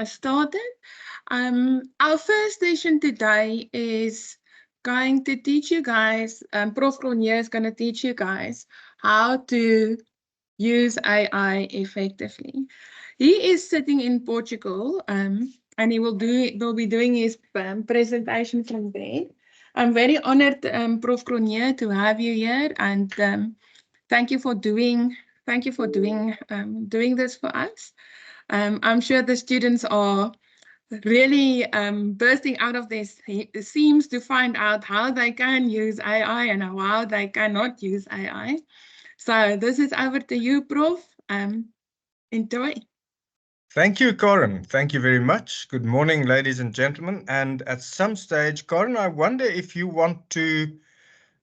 started. Our first session today is going to teach you guys, Prof. Cronje is going to teach you guys how to use AI effectively. He is sitting in Portugal, and he will be doing his presentation from there. I'm very honored, Prof. Cronje, to have you here, and thank you for doing doing this for us. I'm sure the students are really bursting out of their seams to find out how they can use AI and how they cannot use AI. So this is over to you, Prof. Enjoy. Thank you, Corin. Thank you very much. Good morning, ladies and gentlemen. And at some stage, Corin, I wonder if you want to,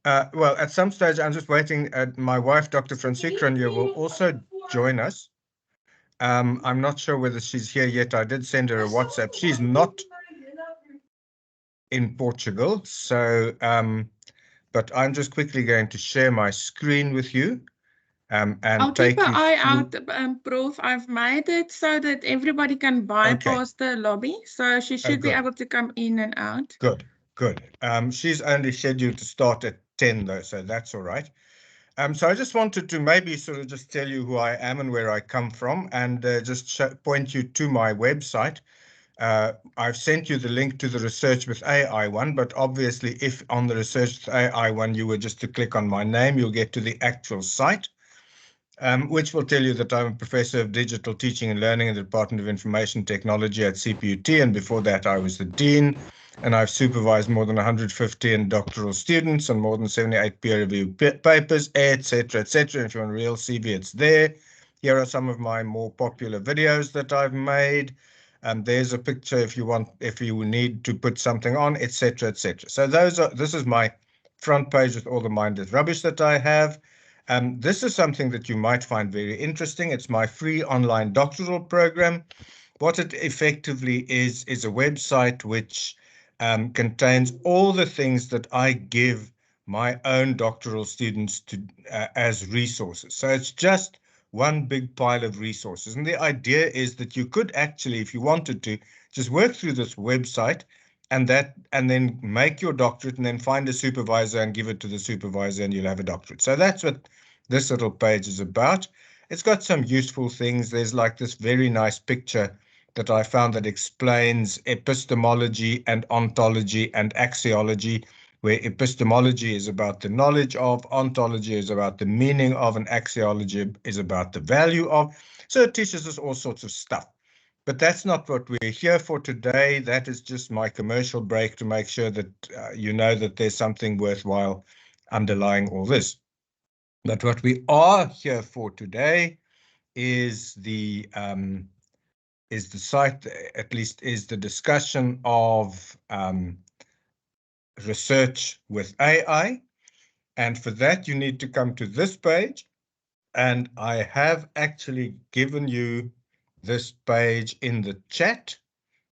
well, at some stage, I'm just waiting. My wife, Dr. Francisca, will also join us. I'm not sure whether she's here yet. I did send her a WhatsApp. She's not in Portugal. So, but I'm just quickly going to share my screen with you. And I'll take keep an eye through. out, Prof. I've made it so that everybody can bypass the lobby. So she should be able to come in and out. Good, good. She's only scheduled to start at 10 though, so that's all right. So I just wanted to maybe sort of just tell you who I am and where I come from, and just point you to my website. I've sent you the link to the Research with AI one, but obviously if on the Research with AI one you were just to click on my name, you'll get to the actual site, which will tell you that I'm a professor of digital teaching and learning in the Department of Information Technology at CPUT, and before that I was the dean, and I've supervised more than 150 doctoral students and more than 78 peer-reviewed papers, etc., etc. If you want a real CV, it's there. Here are some of my more popular videos that I've made. There's a picture if you need to put something on, etc., etc. So this is my front page with all the mindless rubbish that I have. This is something that you might find very interesting. It's my free online doctoral program. What it effectively is a website which contains all the things that I give my own doctoral students to as resources. So it's just one big pile of resources. And the idea is that you could actually, if you wanted to, just work through this website and then make your doctorate and then find a supervisor and give it to the supervisor and you'll have a doctorate. So that's what this little page is about. It's got some useful things. There's like this very nice picture that I found that explains epistemology and ontology and axiology, where epistemology is about the knowledge of, ontology is about the meaning of, and axiology is about the value of. So it teaches us all sorts of stuff. But that's not what we're here for today. That is just my commercial break to make sure that you know that there's something worthwhile underlying all this. But what we are here for today is the site, at least is the discussion of research with AI. And for that, you need to come to this page. And I have actually given you this page in the chat.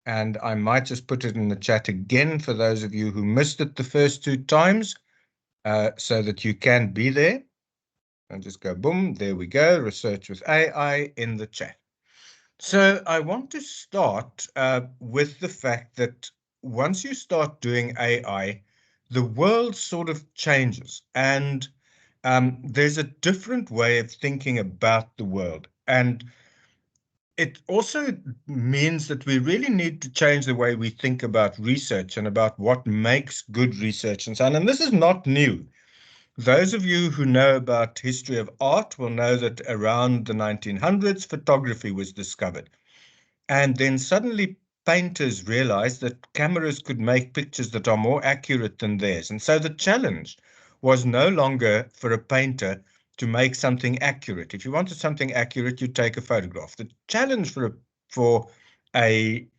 And I might just put it in the chat again for those of you who missed it the first two times, so that you can be there. And just go, boom, there we go, Research with AI in the chat. So I want to start with the fact that once you start doing AI, the world sort of changes, and there's a different way of thinking about the world. And it also means that we really need to change the way we think about research and about what makes good research and so on. And this is not new. Those of you who know about history of art will know that around the 1900s, photography was discovered. And then suddenly painters realized that cameras could make pictures that are more accurate than theirs. And so the challenge was no longer for a painter to make something accurate. If you wanted something accurate, you take a photograph. The challenge for an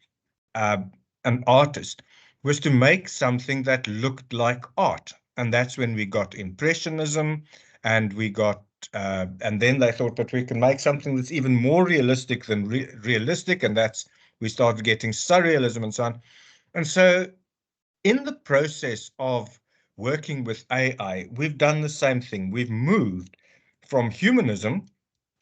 artist was to make something that looked like art. And that's when we got Impressionism, and we got and then they thought that we can make something that's even more realistic than realistic, and we started getting surrealism and so on. And so in the process of working with AI, we've done the same thing. We've moved from humanism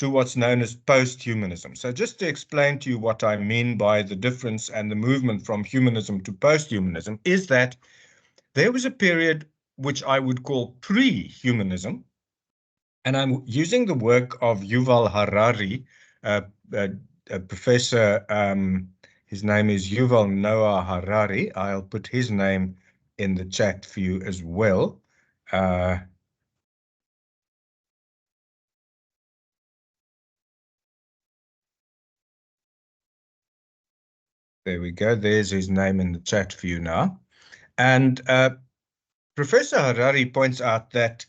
to what's known as post-humanism. So just to explain to you what I mean by the difference and the movement from humanism to post-humanism is that there was a period which I would call pre-humanism, and I'm using the work of Yuval Harari, uh, uh, Professor, his name is Yuval Noah Harari. I'll put his name in the chat for you as well. There we go. There's his name in the chat for you now. And Professor Harari points out that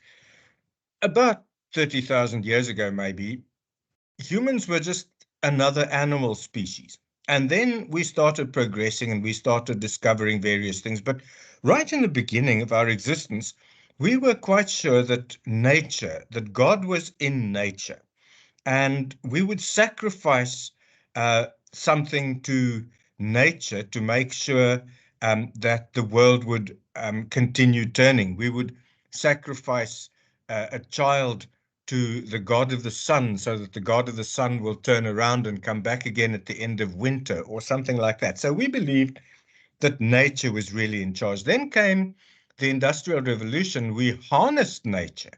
about 30,000 years ago, maybe, humans were just another animal species. And then we started progressing and we started discovering various things. But right in the beginning of our existence, we were quite sure that nature, that God was in nature, and we would sacrifice something to nature to make sure that the world would continue turning. We would sacrifice a child to the god of the sun so that the god of the sun will turn around and come back again at the end of winter or something like that. So we believed that nature was really in charge. Then came the Industrial Revolution. We harnessed nature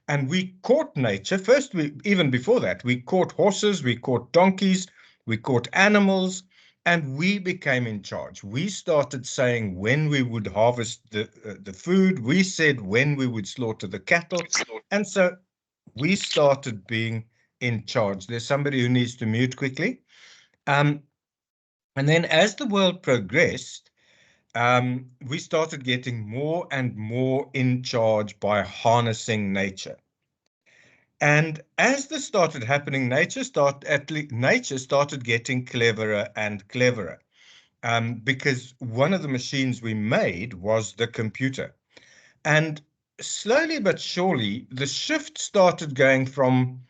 and we caught nature. First, even before that, we caught horses, we caught donkeys, we caught animals, and we became in charge. We started saying when we would harvest the food. We said when we would slaughter the cattle. And so we started being in charge. There's somebody who needs to mute quickly. And then as the world progressed, we started getting more and more in charge by harnessing nature. And as this started happening, nature started getting cleverer and cleverer, because one of the machines we made was the computer. And slowly but surely, the shift started going from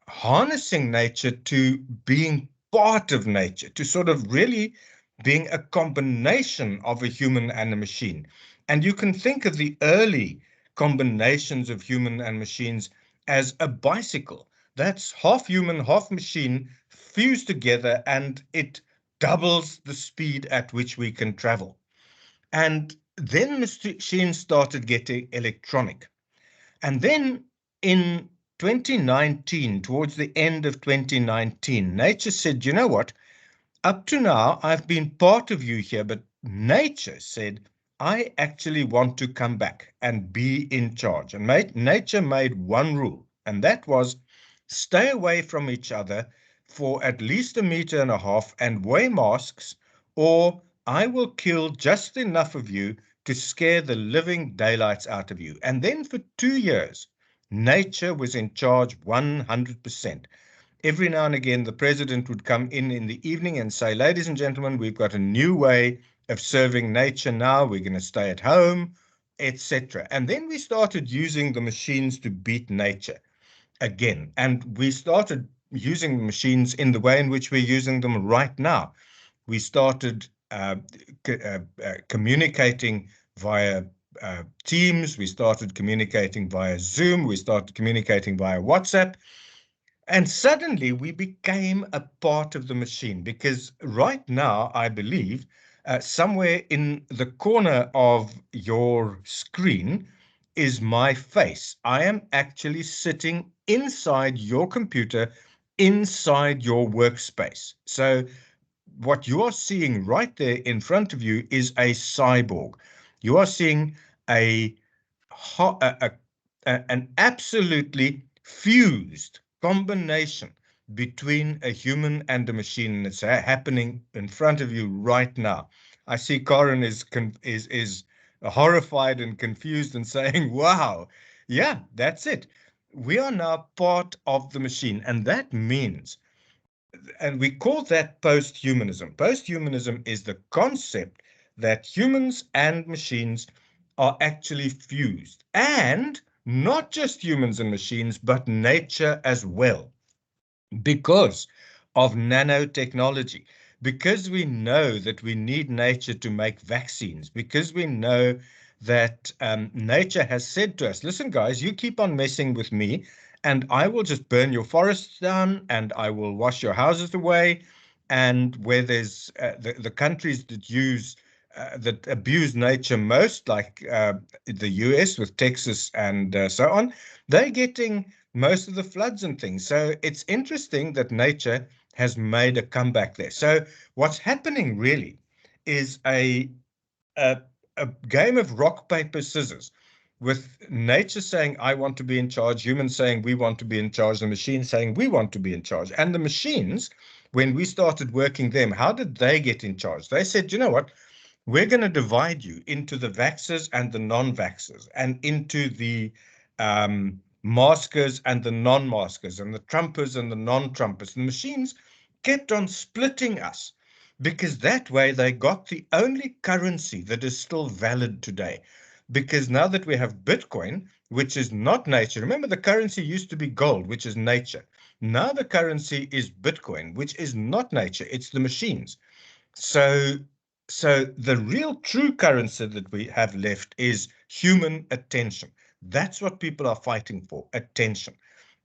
harnessing nature to being part of nature, to sort of really being a combination of a human and a machine. And you can think of the early combinations of human and machines as a bicycle. That's half human, half machine fused together, and it doubles the speed at which we can travel. And then machines started getting electronic. And then in 2019, towards the end of 2019, nature said, you know what? Up to now, I've been part of you here, but nature said, I actually want to come back and be in charge. And nature made one rule, and that was stay away from each other for at least 1.5 meters and wear masks, or I will kill just enough of you to scare the living daylights out of you. And then for 2 years, nature was in charge 100%. Every now and again, the president would come in the evening and say, ladies and gentlemen, we've got a new way of serving nature now. We're going to stay at home, etc. And then we started using the machines to beat nature again. And we started using the machines in the way in which we're using them right now. We started communicating via Teams. We started communicating via Zoom. We started communicating via WhatsApp. And suddenly we became a part of the machine, because right now, I believe, somewhere in the corner of your screen is my face. I am actually sitting inside your computer, inside your workspace. So what you are seeing right there in front of you is a cyborg. You are seeing a, an absolutely fused combination between a human and a machine, and it's happening in front of you right now. I see Corin is horrified and confused and saying, wow, yeah, that's it. We are now part of the machine, and that means, and we call that post-humanism. Post-humanism is the concept that humans and machines are actually fused, and not just humans and machines, but nature as well, because of nanotechnology, because we know that we need nature to make vaccines, because we know that nature has said to us, listen, guys, you keep on messing with me, and I will just burn your forests down, and I will wash your houses away. And where there's the countries that abuse nature most, like the US with Texas and so on, they're getting most of the floods and things. So it's interesting that nature has made a comeback there. So what's happening really is a, a game of rock, paper, scissors, with nature saying, I want to be in charge, humans saying, we want to be in charge, the machines saying, we want to be in charge. And the machines, when we started working them, how did they get in charge? They said, you know what? We're going to divide you into the vaxxers and the non-vaxxers, and into the maskers and the non-maskers, and the Trumpers and the non-Trumpers. The machines kept on splitting us, because that way they got the only currency that is still valid today. Because now that we have Bitcoin, which is not nature, remember the currency used to be gold, which is nature. Now the currency is Bitcoin, which is not nature, it's the machines. So, so the real true currency that we have left is human attention. That's what people are fighting for, attention.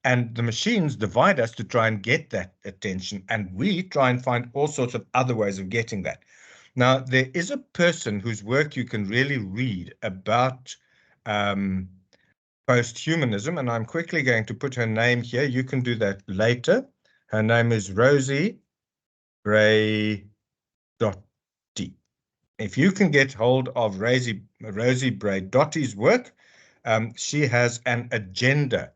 And the machines divide us to try and get that attention, and we try and find all sorts of other ways of getting that. Now, there is a person whose work you can really read about post-humanism, and I'm quickly going to put her name here. You can do that later. Her name is Rosie Bray. If you can get hold of Rosie Braidotti's work, she has an agenda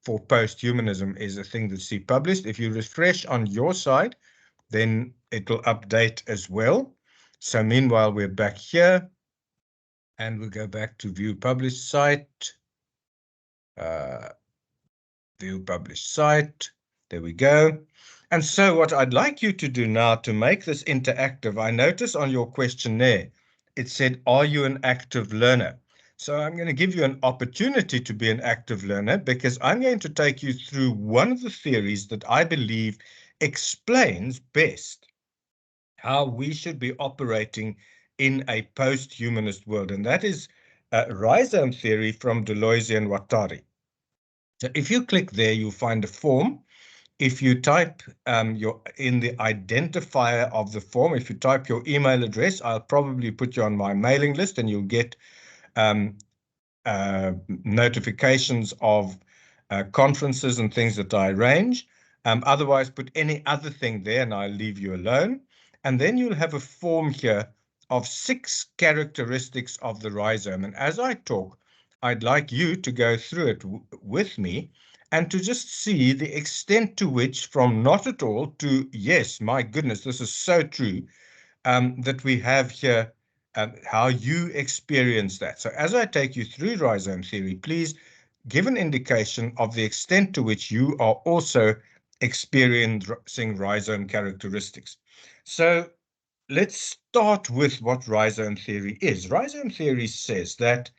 for post-humanism, is a thing that she published. If you refresh on your side, then it'll update as well. So meanwhile, we're back here, and we'll go back to view published site. View published site. There we go. And so what I'd like you to do now to make this interactive, I notice on your questionnaire, it said, are you an active learner? So I'm going to give you an opportunity to be an active learner, because I'm going to take you through one of the theories that I believe explains best how we should be operating in a post-humanist world. And that is rhizome theory from Deleuze and Guattari. So if you click there, you'll find a form. If you type in the identifier of the form, if you type your email address, I'll probably put you on my mailing list, and you'll get notifications of conferences and things that I arrange. Otherwise, put any other thing there, and I'll leave you alone. And then you'll have a form here of 6 characteristics of the rhizome. And as I talk, I'd like you to go through it with me, and to just see the extent to which, from not at all to yes, my goodness, this is so true, that we have here, how you experience that. So as I take you through rhizome theory, please give an indication of the extent to which you are also experiencing rhizome characteristics. So let's start with what rhizome theory is. Rhizome theory says that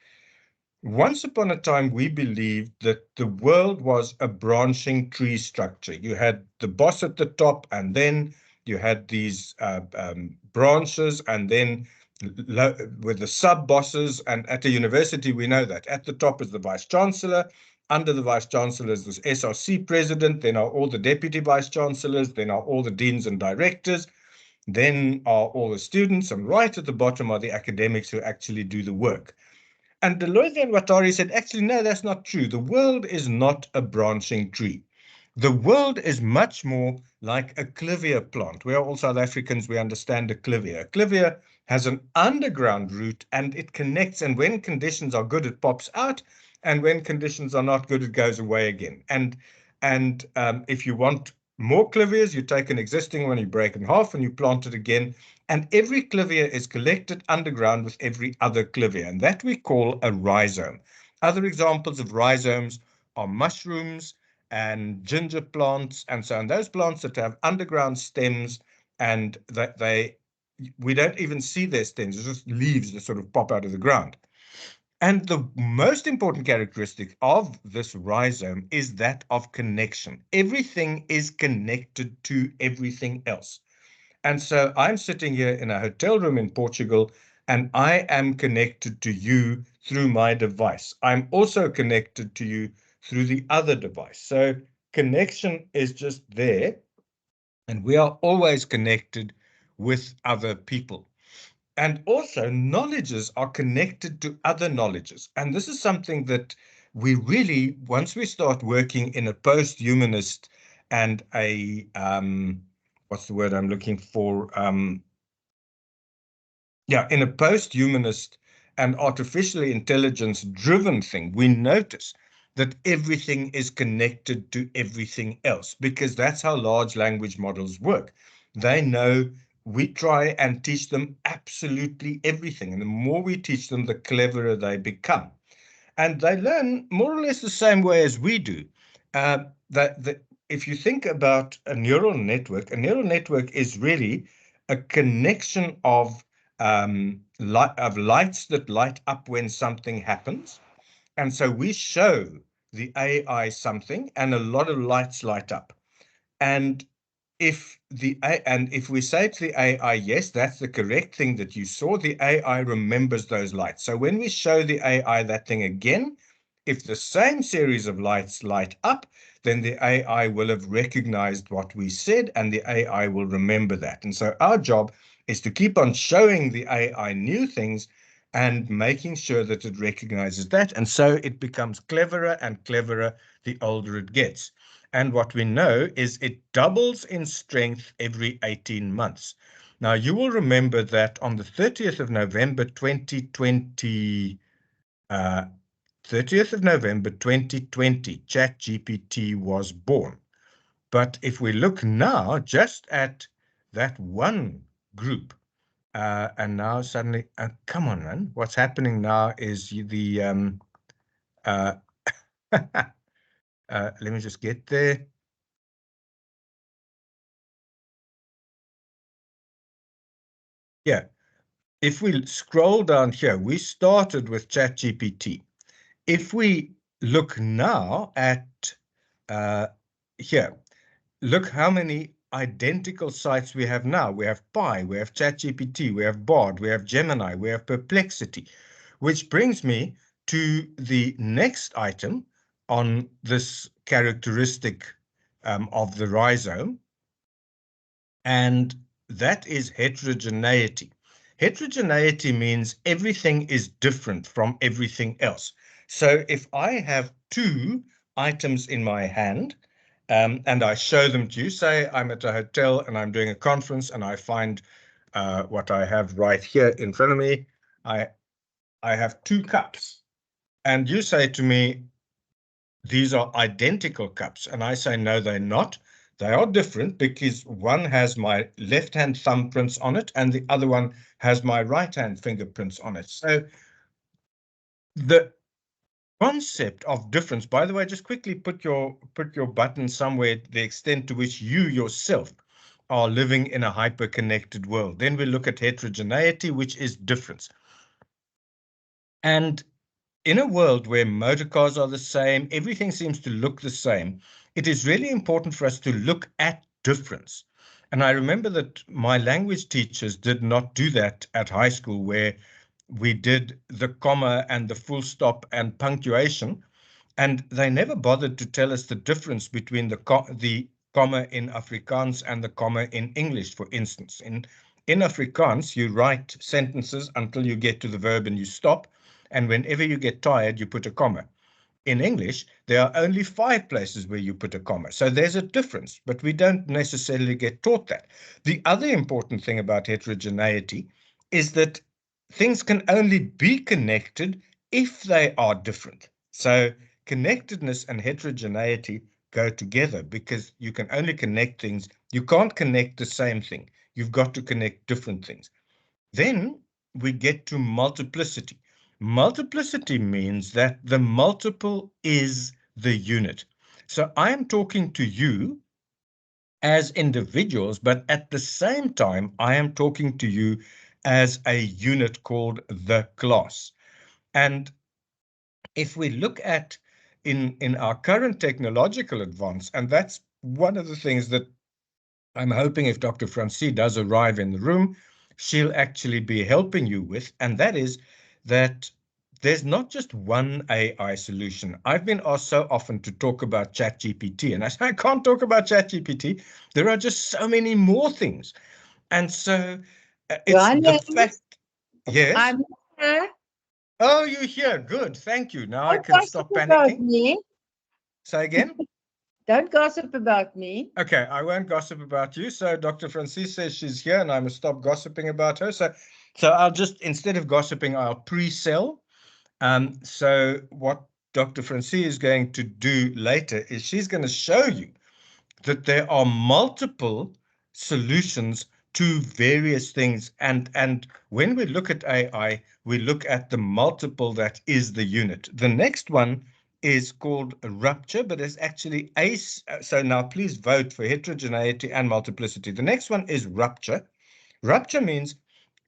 once upon a time, we believed that the world was a branching tree structure. You had the boss at the top, and then you had these branches, and then with the sub-bosses. And at a university, we know that. At the top is the vice-chancellor. Under the vice-chancellor is this SRC president. Then are all the deputy vice-chancellors. Then are all the deans and directors. Then are all the students. And right at the bottom are the academics who actually do the work. And Deleuze and Guattari said, actually, no, that's not true. The world is not a branching tree. The world is much more like a clivia plant. We are all South Africans. We understand a clivia. A clivia has an underground root, and it connects. And when conditions are good, it pops out. And when conditions are not good, it goes away again. And if you want more clivias, you take an existing one, you break in half, and you plant it again. And every clivia is collected underground with every other clivia, and that we call a rhizome. Other examples of rhizomes are mushrooms and ginger plants and so on. Those plants that have underground stems, and that we don't even see their stems, it's just leaves that sort of pop out of the ground. And the most important characteristic of this rhizome is that of connection. Everything is connected to everything else. And so I'm sitting here in a hotel room in Portugal, and I am connected to you through my device. I'm also connected to you through the other device. So connection is just there, and we are always connected with other people. And also, knowledges are connected to other knowledges. And this is something that we really, once we start working in a post-humanist and a, what's the word I'm looking for? In a post-humanist and artificially intelligence-driven thing, we notice that everything is connected to everything else, because that's how large language models work. They know we try and teach them absolutely everything. And the more we teach them, the cleverer they become. And they learn more or less the same way as we do. If you think about a neural network is really a connection of lights that light up when something happens. And so we show the AI something, and a lot of lights light up. And if we say to the AI, yes, that's the correct thing that you saw, the AI remembers those lights. So when we show the AI that thing again, if the same series of lights light up, then the AI will have recognized what we said, and the AI will remember that. And so our job is to keep on showing the AI new things and making sure that it recognizes that. And so it becomes cleverer and cleverer the older it gets. And what we know is it doubles in strength every 18 months. Now, you will remember that on the 30th of November 2020, 30th of November 2020, ChatGPT was born. But if we look now just at that one group, and now suddenly, come on, man, what's happening now is let me just get there. Yeah, if we scroll down here, we started with ChatGPT. If we look now at here, look how many identical sites we have now. We have Pi, we have ChatGPT, we have Bard, we have Gemini, we have Perplexity, which brings me to the next item on this characteristic of the rhizome, and that is heterogeneity. Heterogeneity means everything is different from everything else. So if I have two items in my hand, and I show them to you, say I'm at a hotel and I'm doing a conference and I find what I have right here in front of me, I have two cups, and you say to me, these are identical cups. And I say, no, they're not. They are different because one has my left-hand thumbprints on it and the other one has my right-hand fingerprints on it. So the concept of difference, by the way, just quickly put your button somewhere, the extent to which you yourself are living in a hyper-connected world. Then we look at heterogeneity, which is difference. And in a world where motor cars are the same, everything seems to look the same, it is really important for us to look at difference. And I remember that my language teachers did not do that at high school, where we did the comma and the full stop and punctuation, and they never bothered to tell us the difference between the comma in Afrikaans and the comma in English, for instance. In Afrikaans, you write sentences until you get to the verb and you stop. And whenever you get tired, you put a comma. In English, there are only 5 places where you put a comma. So there's a difference, but we don't necessarily get taught that. The other important thing about heterogeneity is that things can only be connected if they are different. So connectedness and heterogeneity go together, because you can only connect things. You can't connect the same thing. You've got to connect different things. Then we get to multiplicity. Multiplicity means that the multiple is the unit. So I am talking to you as individuals, but at the same time, I am talking to you as a unit called the class. And if we look at in our current technological advance, and that's one of the things that I'm hoping, if Dr. Francie does arrive in the room, she'll actually be helping you with, and that is that there's not just one AI solution. I've been asked so often to talk about ChatGPT, and I say, I can't talk about ChatGPT. There are just so many more things. And so it's the fact, yes. I'm here. Oh, you're here. Good. Thank you. Now I Don't can gossip stop about panicking. me. Say again. Don't gossip about me. Okay, I won't gossip about you. So Dr. Francis says she's here and I must stop gossiping about her. So I'll just, instead of gossiping, I'll pre-sell. So what Dr. Francis is going to do later is she's going to show you that there are multiple solutions to various things. And when we look at AI, we look at the multiple that is the unit. The next one is called rupture, but it's actually so now please vote for heterogeneity and multiplicity. The next one is rupture. Rupture means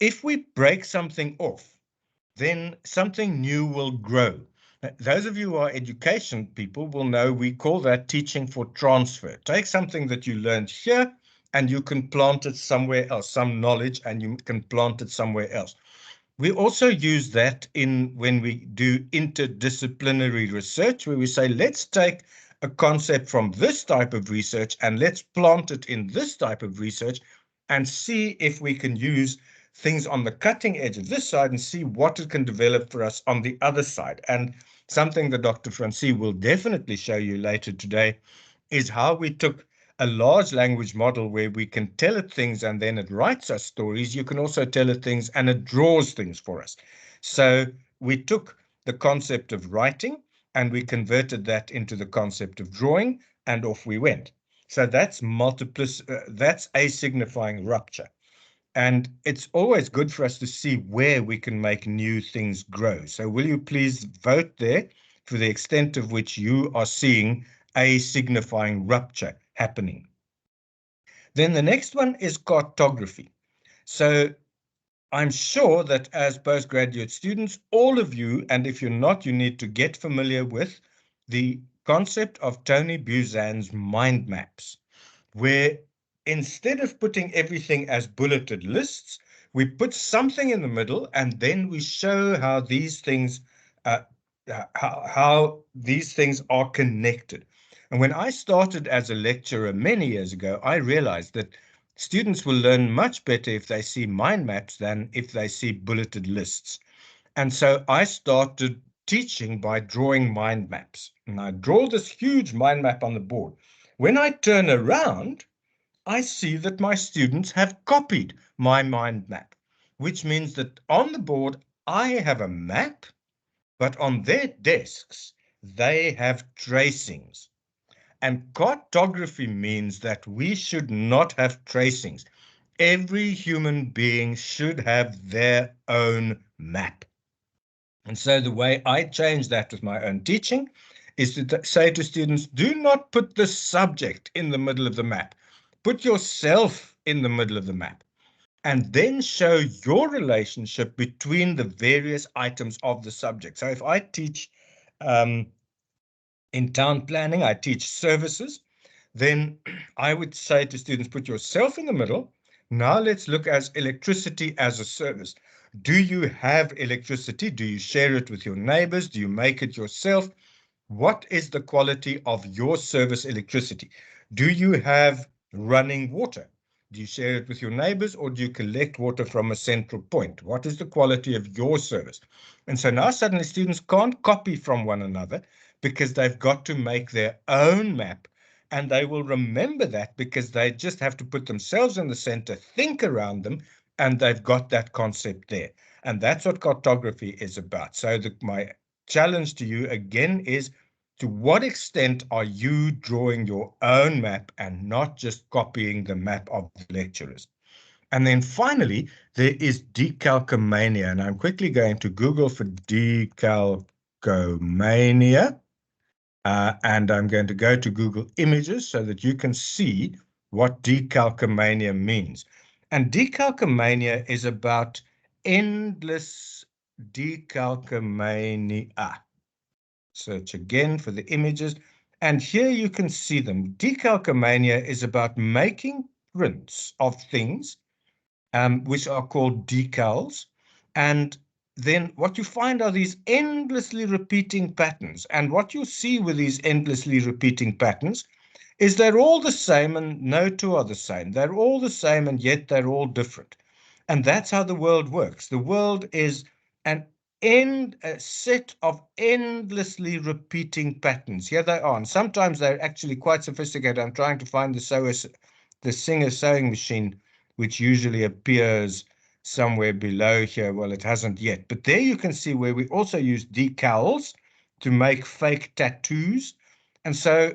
if we break something off, then something new will grow. Those of you who are education people will know we call that teaching for transfer. Take something that you learned here and you can plant it somewhere else, some knowledge, and you can plant it somewhere else. We also use that when we do interdisciplinary research, where we say, let's take a concept from this type of research and let's plant it in this type of research and see if we can use things on the cutting edge of this side and see what it can develop for us on the other side. And something that Dr. Francis will definitely show you later today is how we took a large language model where we can tell it things and then it writes us stories. You can also tell it things and it draws things for us. So we took the concept of writing and we converted that into the concept of drawing, and off we went. So that's that's a signifying rupture. And it's always good for us to see where we can make new things grow. So will you please vote there for the extent of which you are seeing a signifying rupture happening. Then the next one is cartography. So I'm sure that as postgraduate students, all of you, and if you're not, you need to get familiar with the concept of Tony Buzan's mind maps, where instead of putting everything as bulleted lists, we put something in the middle and then we show how these things how these things are connected. And when I started as a lecturer many years ago, I realized that students will learn much better if they see mind maps than if they see bulleted lists. And so I started teaching by drawing mind maps. And I draw this huge mind map on the board. When I turn around, I see that my students have copied my mind map, which means that on the board, I have a map, but on their desks, they have tracings. And cartography means that we should not have tracings. Every human being should have their own map. And so the way I change that with my own teaching is to say to students, do not put the subject in the middle of the map. Put yourself in the middle of the map and then show your relationship between the various items of the subject. So if I teach in town planning, I teach services, then I would say to students, put yourself in the middle. Now let's look at electricity as a service. Do you have electricity? Do you share it with your neighbors? Do you make it yourself? What is the quality of your service electricity? Do you have running water? Do you share it with your neighbors or do you collect water from a central point? What is the quality of your service? And so now suddenly students can't copy from one another because they've got to make their own map, and they will remember that because they just have to put themselves in the center, think around them, and they've got that concept there. And that's what cartography is about. So my challenge to you again is, to what extent are you drawing your own map and not just copying the map of the lecturers? And then finally, there is decalcomania. And I'm quickly going to Google for decalcomania. And I'm going to go to Google Images so that you can see what decalcomania means. And decalcomania is about endless decalcomania. Search again for the images. And here you can see them. Decalcomania is about making prints of things, which are called decals. And then what you find are these endlessly repeating patterns. And what you see with these endlessly repeating patterns is they're all the same and no two are the same. They're all the same and yet they're all different. And that's how the world works. The world is a set of endlessly repeating patterns. Here they are. And sometimes they're actually quite sophisticated. I'm trying to find the Singer sewing machine, which usually appears somewhere below here. Well, it hasn't yet. But there you can see where we also use decals to make fake tattoos. And so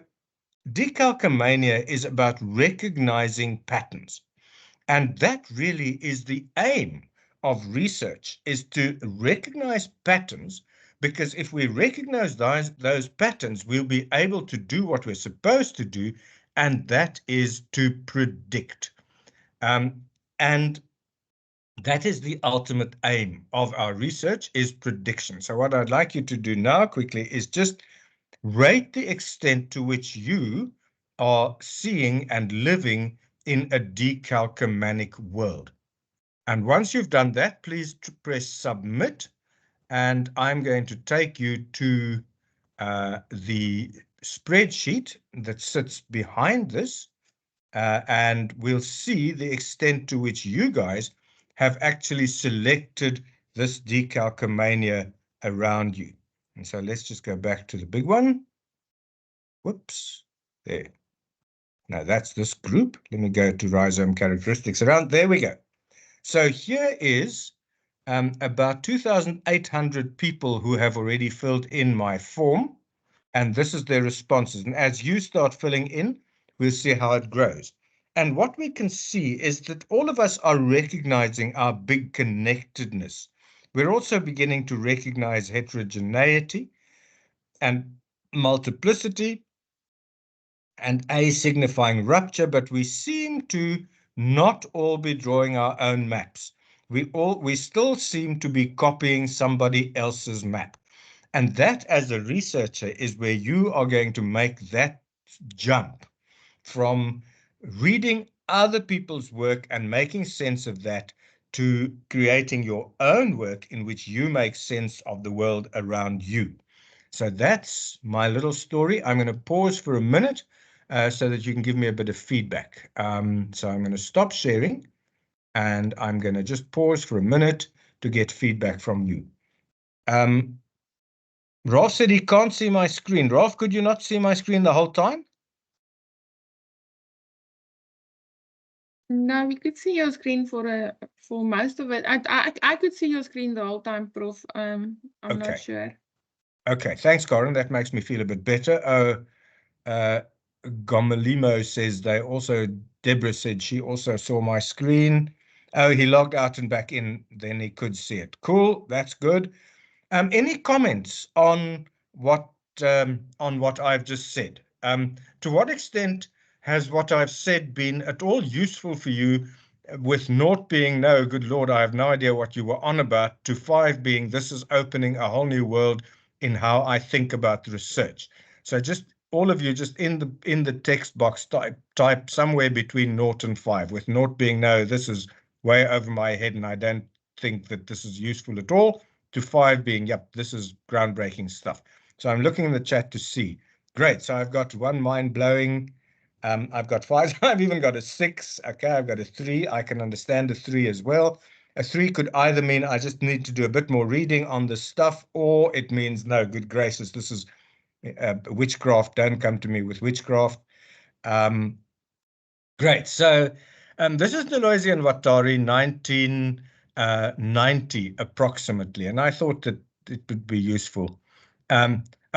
decalcomania is about recognizing patterns. And that really is the aim of research, is to recognize patterns, because if we recognize those patterns, we'll be able to do what we're supposed to do, and that is to predict. And that is the ultimate aim of our research, is prediction. So what I'd like you to do now quickly is just rate the extent to which you are seeing and living in a decalcomanic world. And once you've done that, please press submit. And I'm going to take you to the spreadsheet that sits behind this. And we'll see the extent to which you guys have actually selected this decalcomania around you. And so let's just go back to the big one. Whoops, there. Now that's this group. Let me go to rhizome characteristics around. There we go. So here is about 2,800 people who have already filled in my form. And this is their responses. And as you start filling in, we'll see how it grows. And what we can see is that all of us are recognizing our big connectedness. We're also beginning to recognize heterogeneity and multiplicity, and A signifying rupture, but we seem to not all be drawing our own maps. We still seem to be copying somebody else's map. And that, as a researcher, is where you are going to make that jump from reading other people's work and making sense of that to creating your own work in which you make sense of the world around you. So that's my little story. I'm going to pause for a minute so that you can give me a bit of feedback. So I'm going to stop sharing and I'm going to just pause for a minute to get feedback from you. Rolf said he can't see my screen. Rolf, could you not see my screen the whole time? No, we could see your screen for most of it. I could see your screen the whole time, Prof. I'm not sure. Okay, thanks, Corin. That makes me feel a bit better. Gomalimo says Deborah said she also saw my screen. Oh, he logged out and back in, then he could see it. Cool, that's good. Any comments on what I've just said? To what extent has what I've said been at all useful for you, with 0 being no, good Lord, I have no idea what you were on about, to 5 being this is opening a whole new world in how I think about the research. So just all of you, just in the text box, type somewhere between 0 and 5, with 0 being no, this is way over my head and I don't think that this is useful at all, to 5 being, yep, this is groundbreaking stuff. So I'm looking in the chat to see. Great. So I've got 1 mind-blowing. I've got 5. I've even got a 6. Okay, I've got a 3. I can understand a 3 as well. A 3 could either mean I just need to do a bit more reading on this stuff, or it means, no, good gracious, this is witchcraft. Don't come to me with witchcraft. Great. So this is Deloitte and Watari, 1990 approximately, and I thought that it would be useful.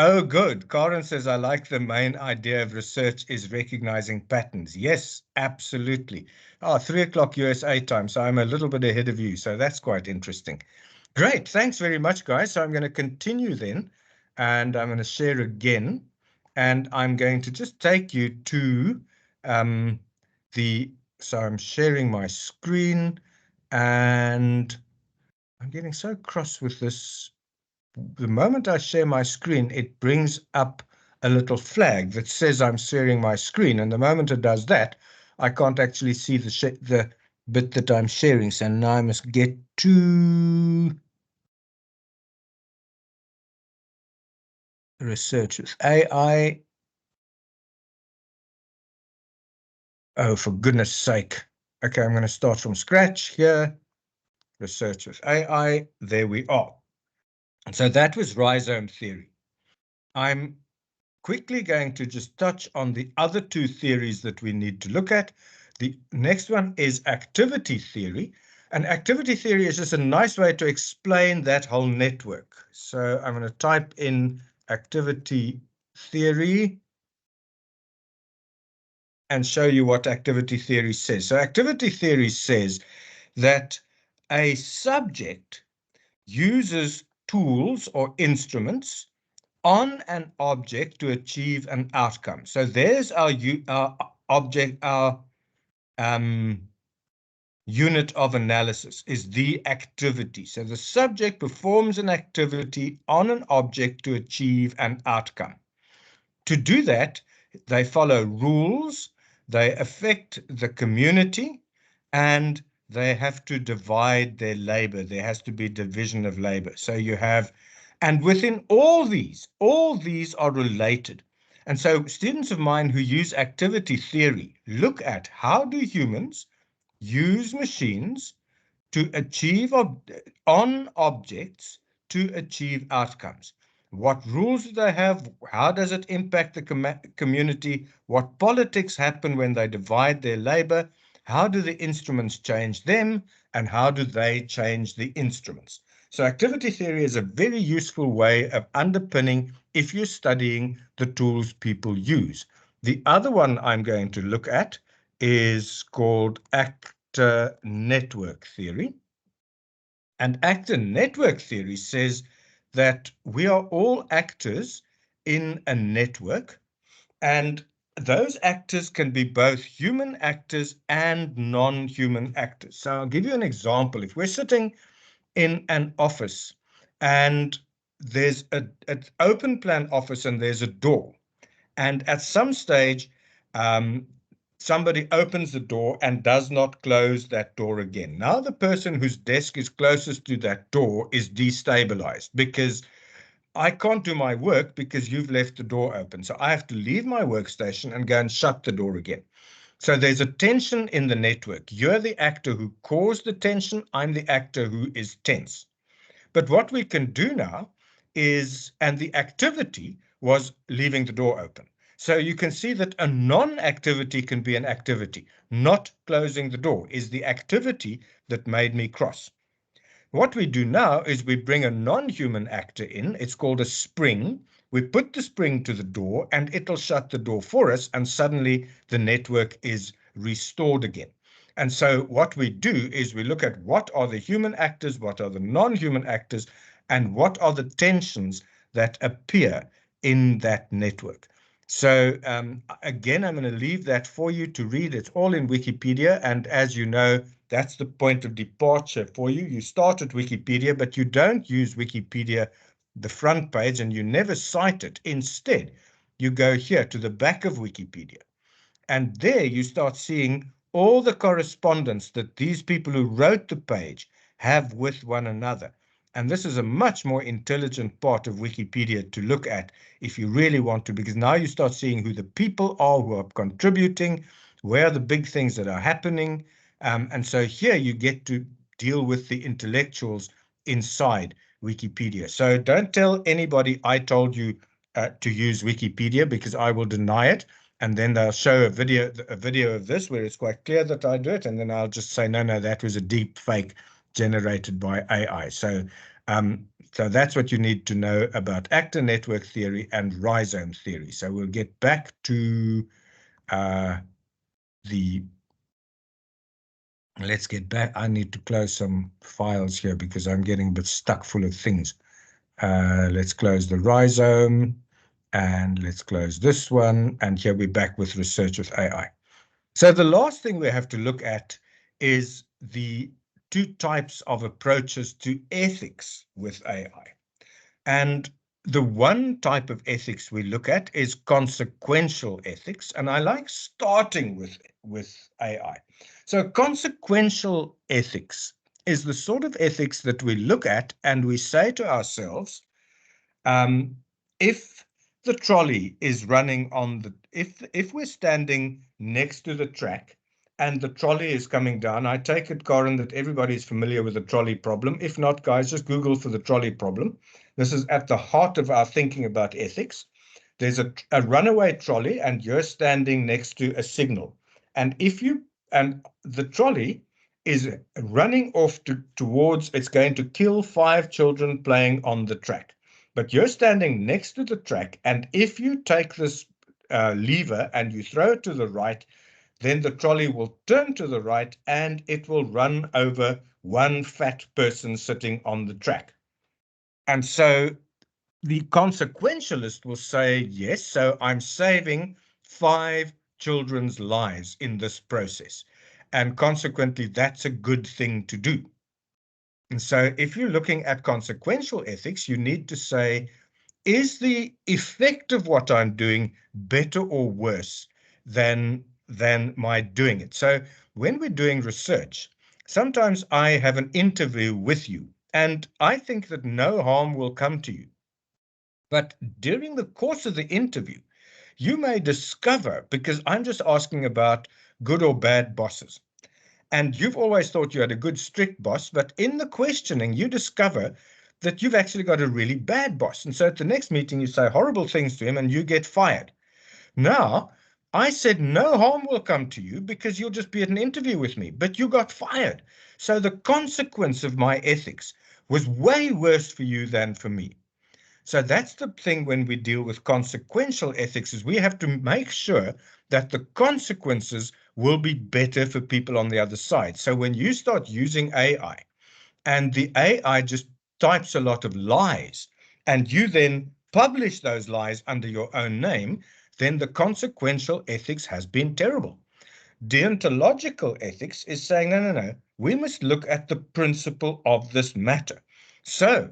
Oh, good. Karen says, I like the main idea of research is recognizing patterns. Yes, absolutely. 3 o'clock USA time, so I'm a little bit ahead of you, so that's quite interesting. Great. Thanks very much, guys. So I'm going to continue then, and I'm going to share again, and I'm going to just take you to so I'm sharing my screen, and I'm getting so cross with this. The moment I share my screen, it brings up a little flag that says I'm sharing my screen. And the moment it does that, I can't actually see the bit that I'm sharing. So now I must get to research with AI. Oh, for goodness sake. Okay, I'm going to start from scratch here. Research with AI. There we are. And so that was rhizome theory. I'm quickly going to just touch on the other two theories that we need to look at. The next one is activity theory. And activity theory is just a nice way to explain that whole network. So I'm going to type in activity theory and show you what activity theory says. So activity theory says that a subject uses tools or instruments on an object to achieve an outcome. So there's our object, our unit of analysis is the activity. So the subject performs an activity on an object to achieve an outcome. To do that, they follow rules, they affect the community, and they have to divide their labor. There has to be division of labor. So you have, and within all these are related. And so students of mine who use activity theory look at how do humans use machines to achieve on objects to achieve outcomes. What rules do they have? How does it impact the community? What politics happen when they divide their labor? How do the instruments change them? And how do they change the instruments? So activity theory is a very useful way of underpinning if you're studying the tools people use. The other one I'm going to look at is called actor network theory. And actor network theory says that we are all actors in a network, and those actors can be both human actors and non-human actors. So I'll give you an example. If we're sitting in an office and there's an open plan office and there's a door, and at some stage, somebody opens the door and does not close that door again. Now the person whose desk is closest to that door is destabilized because I can't do my work because you've left the door open. So I have to leave my workstation and go and shut the door again. So there's a tension in the network. You're the actor who caused the tension. I'm the actor who is tense. But what we can do now is, and the activity was leaving the door open. So you can see that a non-activity can be an activity. Not closing the door is the activity that made me cross. What we do now is we bring a non-human actor in. It's called a spring. We put the spring to the door and it'll shut the door for us, and suddenly the network is restored again. And so what we do is we look at what are the human actors, what are the non-human actors, and what are the tensions that appear in that network. So again, I'm going to leave that for you to read. It's all in Wikipedia. And as you know, that's the point of departure for you. You start at Wikipedia, but you don't use Wikipedia, the front page, and you never cite it. Instead, you go here to the back of Wikipedia. And there you start seeing all the correspondence that these people who wrote the page have with one another. And this is a much more intelligent part of Wikipedia to look at if you really want to, because now you start seeing who the people are who are contributing, where are the big things that are happening. And so here you get to deal with the intellectuals inside Wikipedia. So don't tell anybody I told you to use Wikipedia, because I will deny it. And then they'll show a video of this where it's quite clear that I do it, and then I'll just say, no, that was a deep fake generated by AI. So that's what you need to know about actor network theory and rhizome theory. So we'll get back to let's get back. I need to close some files here because I'm getting a bit stuck full of things. Let's close the rhizome. And let's close this one. And here we're back with research with AI. So the last thing we have to look at is the two types of approaches to ethics with AI. And the one type of ethics we look at is consequential ethics. And I like starting with AI. So consequential ethics is the sort of ethics that we look at and we say to ourselves, if the trolley is running on the, if we're standing next to the track and the trolley is coming down, I take it, Karen, that everybody is familiar with the trolley problem. If not, guys, just Google for the trolley problem. This is at the heart of our thinking about ethics. There's a runaway trolley and you're standing next to a signal. And the trolley is running off towards, it's going to kill 5 children playing on the track. But you're standing next to the track, and if you take this lever and you throw it to the right, then the trolley will turn to the right and it will run over one fat person sitting on the track. And so the consequentialist will say, yes, so I'm saving 5 children's lives in this process. And consequently, that's a good thing to do. And so if you're looking at consequential ethics, you need to say, is the effect of what I'm doing better or worse than my doing it? So when we're doing research, sometimes I have an interview with you, and I think that no harm will come to you. But during the course of the interview, you may discover, because I'm just asking about good or bad bosses, and you've always thought you had a good strict boss, but in the questioning, you discover that you've actually got a really bad boss. And so at the next meeting, you say horrible things to him and you get fired. Now, I said no harm will come to you because you'll just be at an interview with me, but you got fired. So the consequence of my ethics was way worse for you than for me. So that's the thing when we deal with consequential ethics, is we have to make sure that the consequences will be better for people on the other side. So when you start using AI and the AI just types a lot of lies and you then publish those lies under your own name, then the consequential ethics has been terrible. Deontological ethics is saying, no, we must look at the principle of this matter. So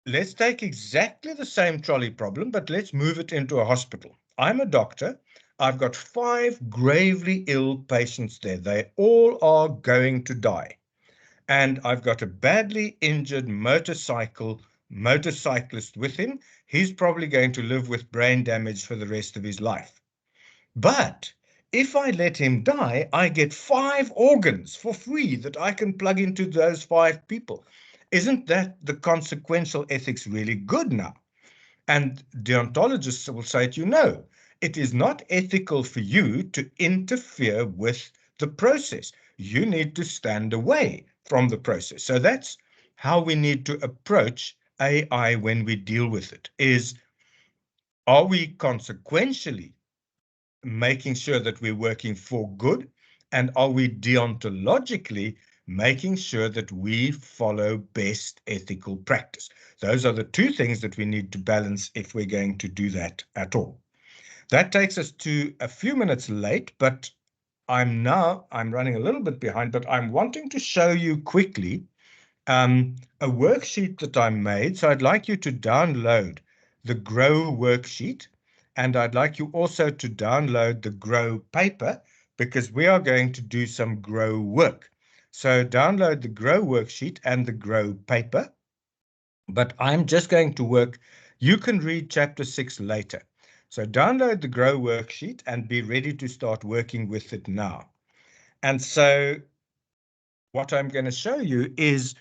let's take exactly the same trolley problem, but let's move it into a hospital. I'm a doctor. I've got 5 gravely ill patients there. They all are going to die. And I've got a badly injured motorcyclist with him. He's probably going to live with brain damage for the rest of his life. But if I let him die, I get 5 organs for free that I can plug into those 5 people. Isn't that the consequential ethics really good now? And deontologists will say to you, no, it is not ethical for you to interfere with the process. You need to stand away from the process. So that's how we need to approach AI when we deal with it, is, are we consequentially making sure that we're working for good? And are we deontologically making sure that we follow best ethical practice? Those are the 2 things that we need to balance if we're going to do that at all. That takes us to a few minutes late, but I'm running a little bit behind, but I'm wanting to show you quickly a worksheet that I made. So I'd like you to download the Grow worksheet, and I'd like you also to download the Grow paper, because we are going to do some Grow work. So download the Grow worksheet and the Grow paper, but I'm just going to work. You can read chapter 6 later. So download the Grow worksheet and be ready to start working with it now. And so what I'm going to show you is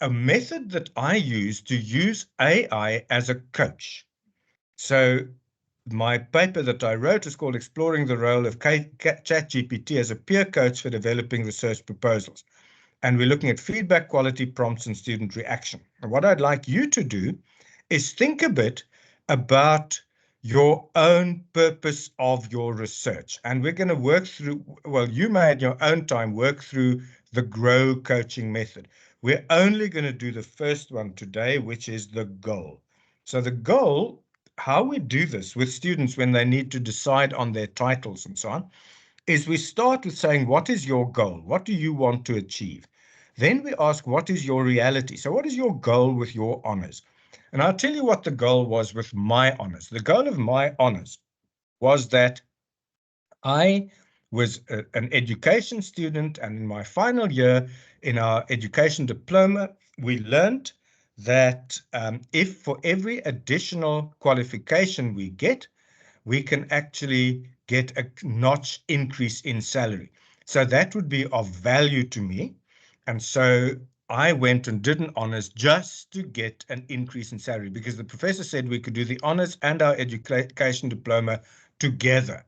a method that I use to use AI as a coach. So my paper that I wrote is called Exploring the Role of ChatGPT as a Peer Coach for Developing Research Proposals. And we're looking at feedback, quality, prompts, and student reaction. And what I'd like you to do is think a bit about your own purpose of your research. And we're going to work through, well, you may at your own time work through the Grow coaching method. We're only going to do the first one today, which is the goal. So the goal, how we do this with students when they need to decide on their titles and so on, is we start with saying, what is your goal? What do you want to achieve? Then we ask, what is your reality? So what is your goal with your honors? And I'll tell you what the goal was with my honors. The goal of my honors was that I was an education student, and in my final year in our education diploma, we learned that if for every additional qualification we get, we can actually get a notch increase in salary. So that would be of value to me. And so I went and did an honors just to get an increase in salary, because the professor said we could do the honors and our education diploma together.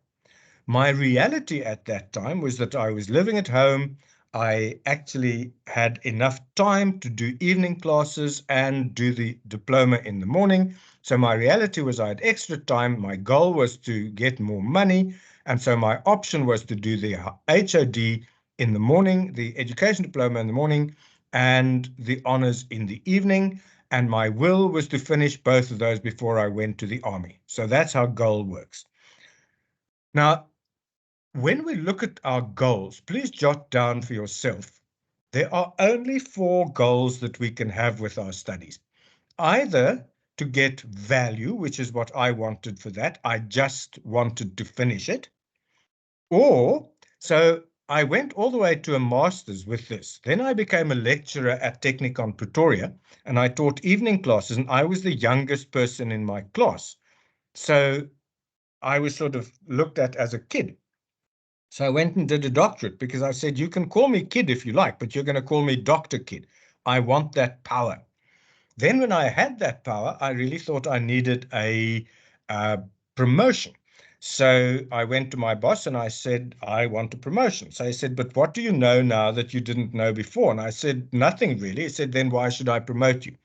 My reality at that time was that I was living at home. I actually had enough time to do evening classes and do the diploma in the morning. So my reality was I had extra time. My goal was to get more money. And so my option was to do the HOD in the morning, the education diploma in the morning, and the honors in the evening. And my will was to finish both of those before I went to the army. So that's how goal works. Now, when we look at our goals, please jot down for yourself, there are only 4 goals that we can have with our studies. Either to get value, which is what I wanted for that. I just wanted to finish it. Or, so I went all the way to a master's with this. Then I became a lecturer at Technikon Pretoria, and I taught evening classes, and I was the youngest person in my class. So I was sort of looked at as a kid. So I went and did a doctorate, because I said, you can call me kid if you like, but you're going to call me Dr. Kid. I want that power. Then when I had that power, I really thought I needed a promotion. So I went to my boss and I said, I want a promotion. So he said, but what do you know now that you didn't know before? And I said, nothing really. He said, then why should I promote you?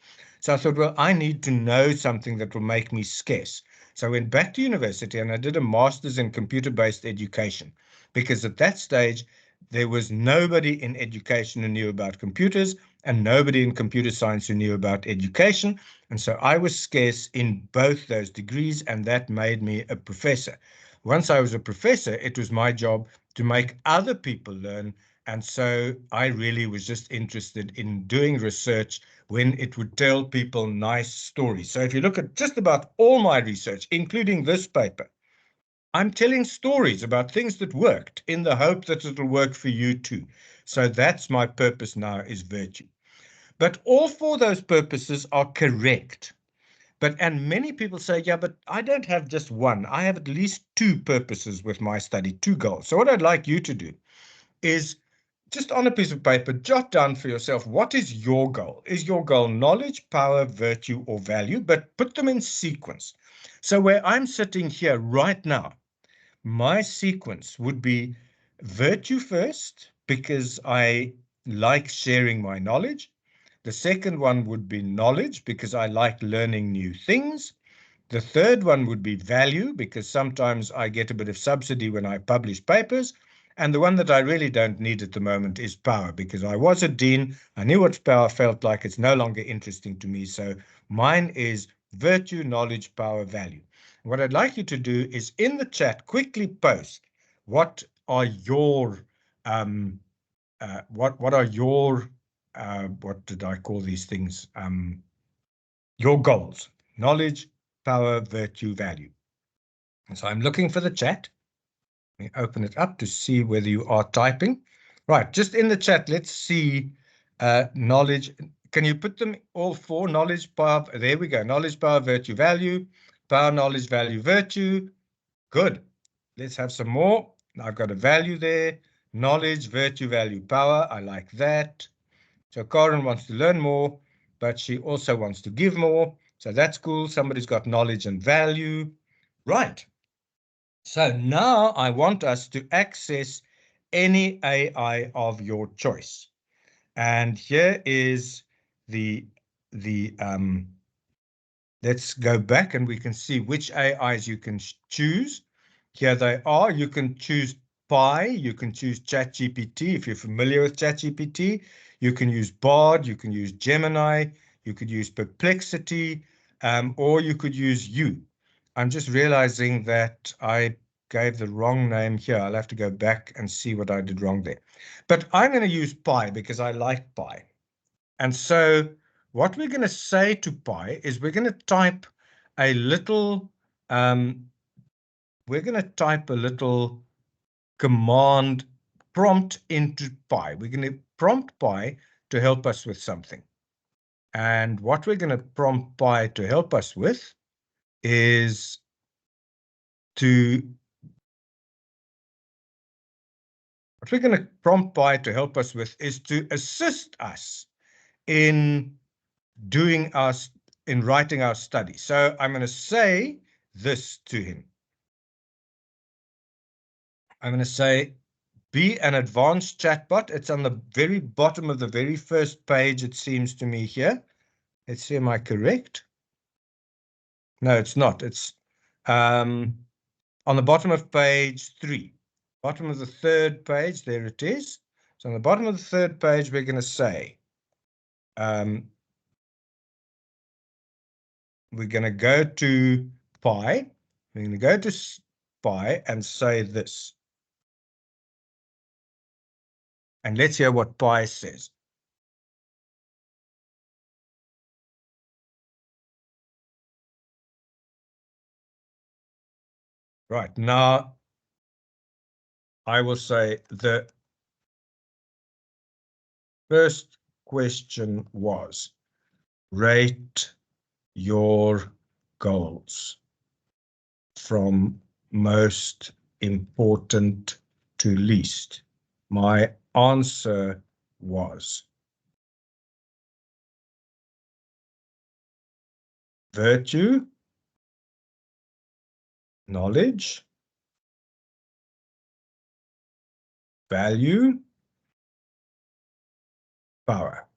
So I thought, well, I need to know something that will make me scarce. So I went back to university and I did a master's in computer-based education, because at that stage, there was nobody in education who knew about computers and nobody in computer science who knew about education. And so I was scarce in both those degrees, and that made me a professor. Once I was a professor, it was my job to make other people learn. And so I really was just interested in doing research when it would tell people nice stories. So if you look at just about all my research, including this paper, I'm telling stories about things that worked in the hope that it'll work for you too. So that's my purpose now, is virtue. But all 4 of those purposes are correct. And many people say, yeah, but I don't have just one. I have at least 2 purposes with my study, 2 goals. So what I'd like you to do is just on a piece of paper, jot down for yourself, what is your goal? Is your goal knowledge, power, virtue, or value? But put them in sequence. So where I'm sitting here right now, my sequence would be virtue first, because I like sharing my knowledge. The second one would be knowledge, because I like learning new things. The third one would be value, because sometimes I get a bit of subsidy when I publish papers. And the one that I really don't need at the moment is power, because I was a dean. I knew what power felt like. It's no longer interesting to me. So mine is virtue, knowledge, power, value. What I'd like you to do is in the chat, quickly post what are your what are your what did I call these things? Your goals: knowledge, power, virtue, value. And so I'm looking for the chat. Let me open it up to see whether you are typing. Right, just in the chat, let's see knowledge. Can you put them all 4? Knowledge, power, there we go. Knowledge, power, virtue, value. Power, knowledge, value, virtue. Good. Let's have some more. I've got a value there. Knowledge, virtue, value, power. I like that. So Karen wants to learn more, but she also wants to give more. So that's cool. Somebody's got knowledge and value. Right. So now I want us to access any AI of your choice. And here is let's go back and we can see which AIs you can choose. Here they are. You can choose Pi, you can choose ChatGPT if you're familiar with ChatGPT. You can use Bard, you can use Gemini, you could use Perplexity, or you could use You. I'm just realizing that I gave the wrong name here. I'll have to go back and see what I did wrong there. But I'm going to use Pi because I like Pi. And so what we're going to say to Pi is we're going to type a little command prompt into Pi. We're going to prompt Pi to help us with something. And what we're going to prompt Pi to help us with is to assist us in writing our study. So I'm going to say this to him. I'm going to say, be an advanced chatbot. It's on the very bottom of the very first page, it seems to me here. Let's see, am I correct? No, it's not. It's on the bottom of page 3. Bottom of the third page, there it is. So on the bottom of the third page, we're going to say, we're going to go to Pi. We're going to go to Pi and say this. And let's hear what Pi says. Right, now I will say the first question was, rate your goals from most important to least. My answer was virtue, knowledge, value, power.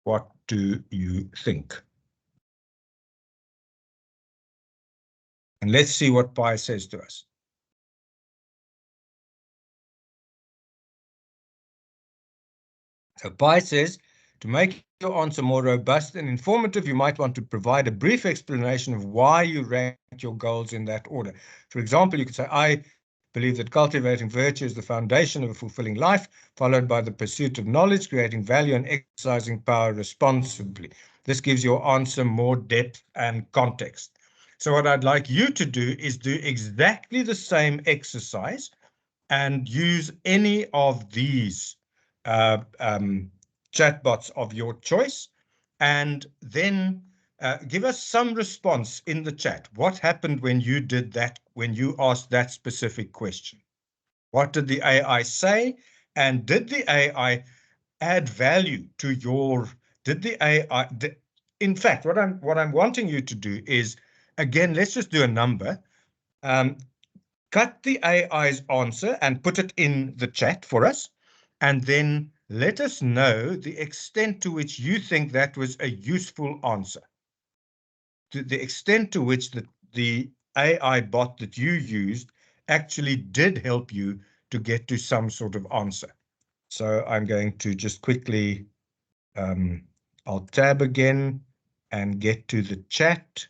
What do you think? And let's see what Pi says to us. So Pi says, to make your answer more robust and informative, you might want to provide a brief explanation of why you rank your goals in that order. For example, you could say, I believe that cultivating virtue is the foundation of a fulfilling life, followed by the pursuit of knowledge, creating value, and exercising power responsibly. This gives your answer more depth and context. So what I'd like you to do is do exactly the same exercise and use any of these chatbots of your choice, and then give us some response in the chat. What happened when you did that, when you asked that specific question? What did the AI say? And did the AI add value to your, did the AI, in fact, what I'm wanting you to do is, again, let's just do a number. Cut the AI's answer and put it in the chat for us, and then let us know the extent to which you think that was a useful answer, to the extent to which the AI bot that you used actually did help you to get to some sort of answer. So I'm going to just quickly, I'll tab again and get to the chat.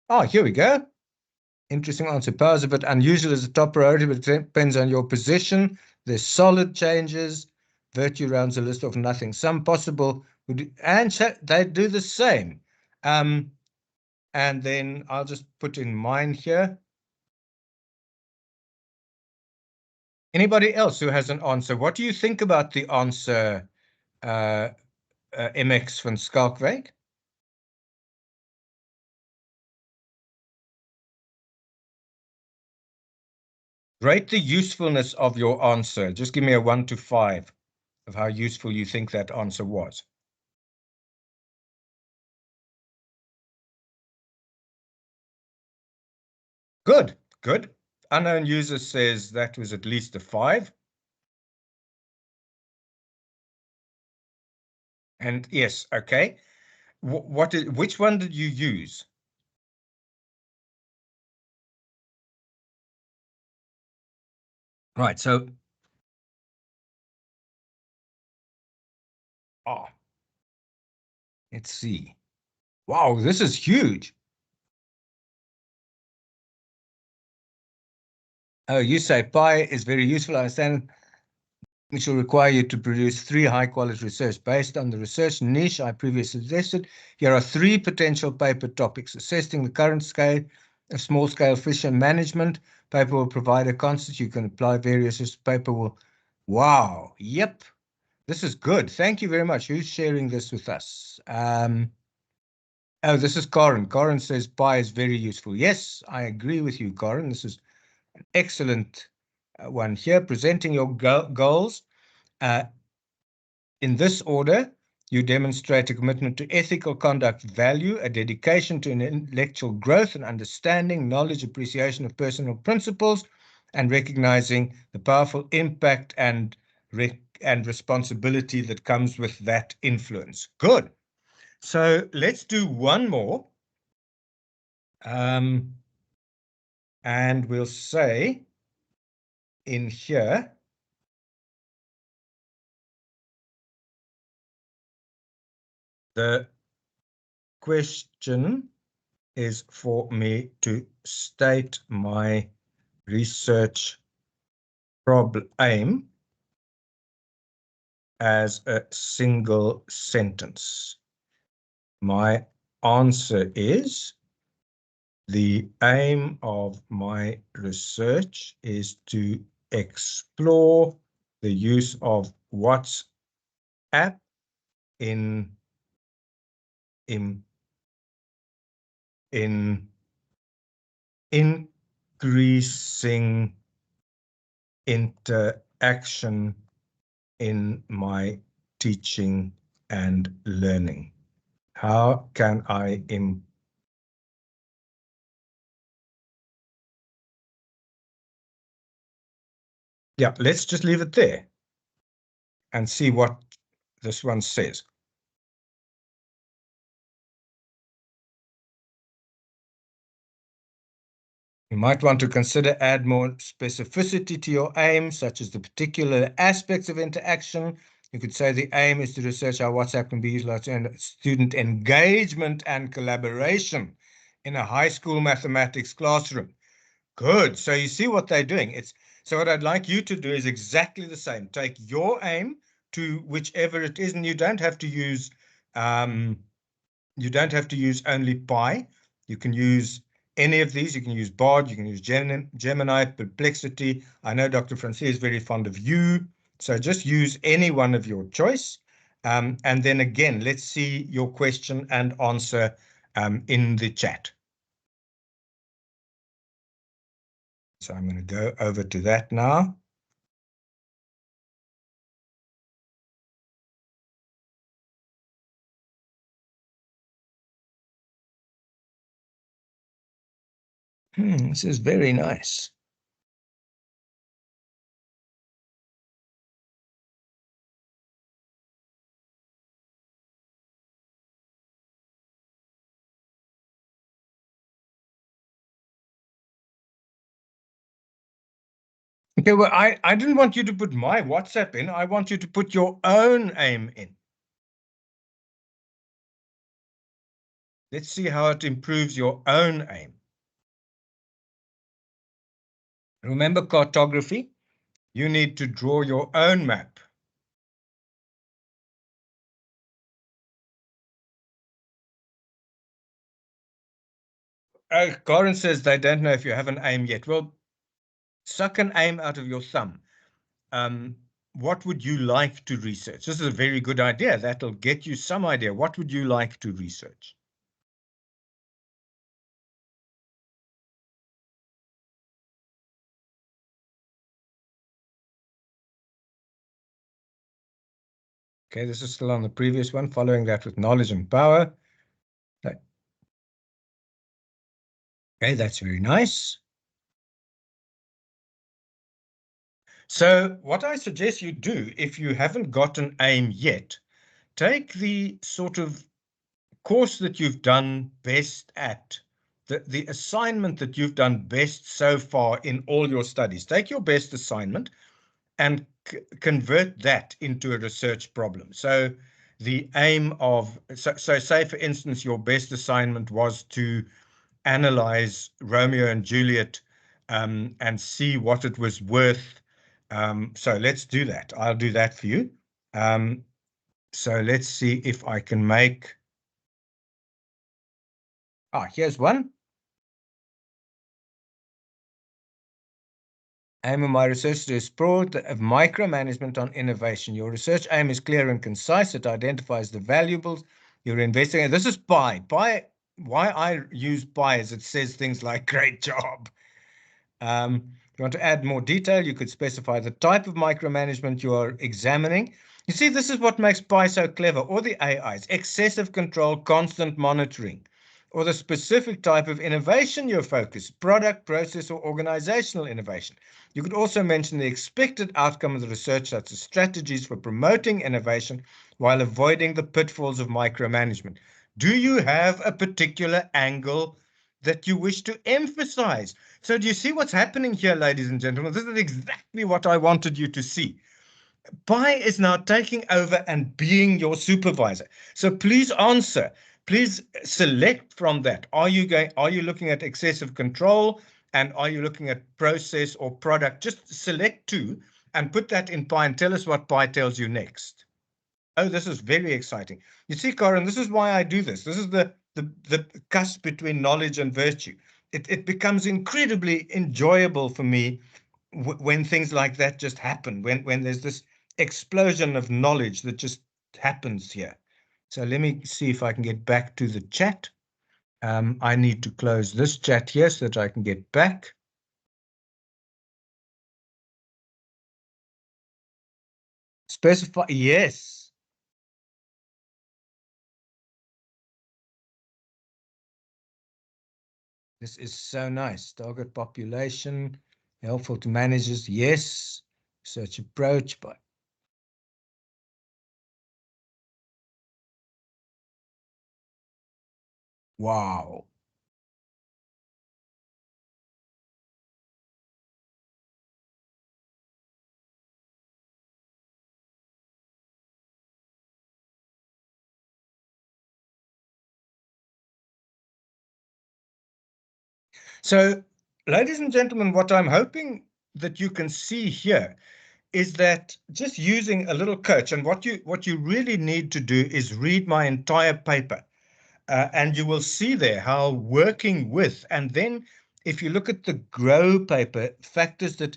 Oh, here we go. Interesting answer. Power is a bit unusual as a top priority, but it depends on your position. There's solid changes. Virtue rounds a list of nothing. Some possible, and they do the same. And then I'll just put in mine here. Anybody else who has an answer? What do you think about the answer, MX van Skalkwijk? Rate the usefulness of your answer. Just give me a 1 to 5 of how useful you think that answer was. Good, good. Unknown user says that was at least a 5. And yes, okay. Which one did you use? Right, so let's see. Wow, this is huge. Oh, you say Pi is very useful. I understand which will require you to produce 3 high-quality research based on the research niche I previously suggested. Here are 3 potential paper topics: assessing the current scale of small-scale fishery management. Paper will provide a concept. You can apply various. Paper will. Wow. Yep. This is good. Thank you very much. Who's sharing this with us? Oh, this is Corin. Corin says pi is very useful. Yes, I agree with you, Corin. This is an excellent one here. Presenting your goals. In this order, you demonstrate a commitment to ethical conduct value, a dedication to intellectual growth and understanding, knowledge, appreciation of personal principles, and recognizing the powerful impact and responsibility that comes with that influence. Good. So let's do one more. And we'll say in here, the question is for me to state my research problem aim as a single sentence. My answer is the aim of my research is to explore the use of WhatsApp in increasing interaction in my teaching and learning. How can I yeah, let's just leave it there and see what this one says. You might want to consider add more specificity to your aim, such as the particular aspects of interaction. You could say the aim is to research how WhatsApp can be utilized in student engagement and collaboration in a high school mathematics classroom. Good. So you see what they're doing. So what I'd like you to do is exactly the same. Take your aim to whichever it is, and you don't have to use only pi. You can use any of these. You can use BOD, you can use Gemini, Perplexity. I know Dr. Francis is very fond of U, so just use any one of your choice. And then again, let's see your question and answer in the chat. So I'm going to go over to that now. This is very nice. Okay, well, I didn't want you to put my WhatsApp in. I want you to put your own aim in. Let's see how it improves your own aim. Remember cartography? You need to draw your own map. Corin says they don't know if you have an aim yet. Well, suck an aim out of your thumb. What would you like to research? This is a very good idea. That'll get you some idea. What would you like to research? Okay, this is still on the previous one, following that with knowledge and power. Okay, that's very nice. So what I suggest you do, if you haven't got an aim yet, take the sort of course that you've done best at, the assignment that you've done best so far in all your studies. Take your best assignment and convert that into a research problem. So the aim of, so say for instance, your best assignment was to analyze Romeo and Juliet and see what it was worth. So let's do that. I'll do that for you. So let's see if I can make, here's one. Aim of my research is to explore the micromanagement on innovation. Your research aim is clear and concise. It identifies the valuables you're investing in. This is PI. PI, why I use PI is it says things like great job. If you want to add more detail, you could specify the type of micromanagement you are examining. You see, this is what makes PI so clever, or the AIs, excessive control, constant monitoring, or the specific type of innovation you're focused, product, process, or organizational innovation. You could also mention the expected outcome of the research, such as strategies for promoting innovation while avoiding the pitfalls of micromanagement. Do you have a particular angle that you wish to emphasize? So do you see what's happening here, ladies and gentlemen? This is exactly what I wanted you to see. Pi is now taking over and being your supervisor. So please answer. Please select from that. Are you looking at excessive control, and are you looking at process or product? Just select two and put that in Pi and tell us what Pi tells you next. Oh, this is very exciting. You see, Karen, this is why I do this. This is the cusp between knowledge and virtue. It becomes incredibly enjoyable for me when things like that just happen, when there's this explosion of knowledge that just happens here. So let me see if I can get back to the chat. I need to close this chat here so that I can get back. Specify, yes. This is so nice. Target population, helpful to managers, yes. Search approach, but wow. So, ladies and gentlemen, what I'm hoping that you can see here is that just using a little coach, and what you really need to do is read my entire paper, and you will see there how working with, and then if you look at the grow paper, factors that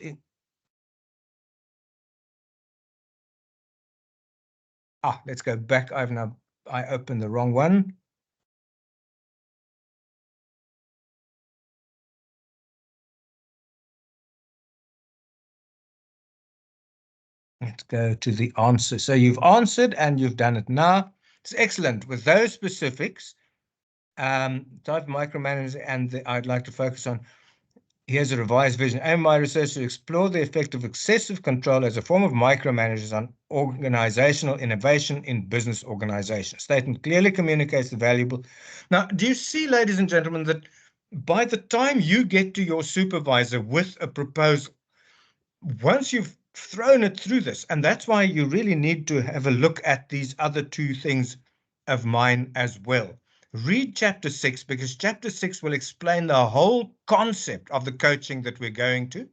let's go back. I opened the wrong one. Let's go to the answer. So you've answered and you've done it now. It's excellent. With those specifics, type micromanagement, and I'd like to focus on, here's a revised vision. Aim my research to explore the effect of excessive control as a form of micromanagers on organizational innovation in business organizations. Statement clearly communicates the valuable. Now, do you see, ladies and gentlemen, that by the time you get to your supervisor with a proposal, once you've thrown it through this, and that's why you really need to have a look at these other two things of mine as well. Read chapter 6, because chapter 6 will explain the whole concept of the coaching that we're going to.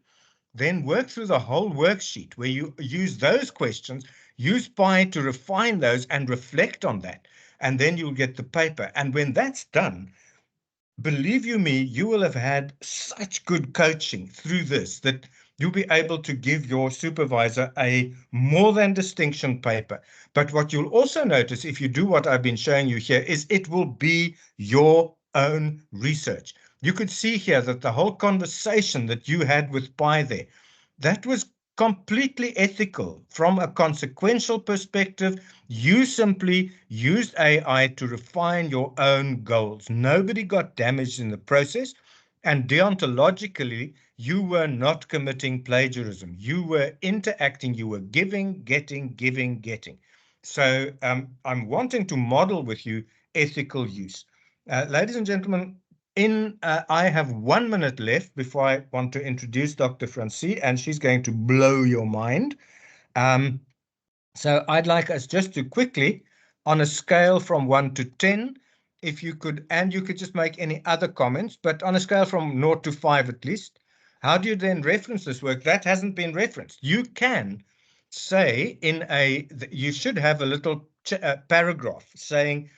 Then work through the whole worksheet where you use those questions, use Pi to refine those and reflect on that. And then you'll get the paper. And when that's done, believe you me, you will have had such good coaching through this that you'll be able to give your supervisor a more than distinction paper. But what you'll also notice if you do what I've been showing you here is it will be your own research. You could see here that the whole conversation that you had with Pi there, that was completely ethical from a consequential perspective. You simply used AI to refine your own goals. Nobody got damaged in the process. And deontologically, you were not committing plagiarism. You were interacting, you were giving, getting. So I'm wanting to model with you ethical use. Ladies and gentlemen, I have 1 minute left before I want to introduce Dr. Francie, and she's going to blow your mind. So I'd like us just to quickly, on a scale from 1 to 10, if you could, and you could just make any other comments, but on a scale from 0 to 5 at least, how do you then reference this work? That hasn't been referenced. You can say you should have a little paragraph saying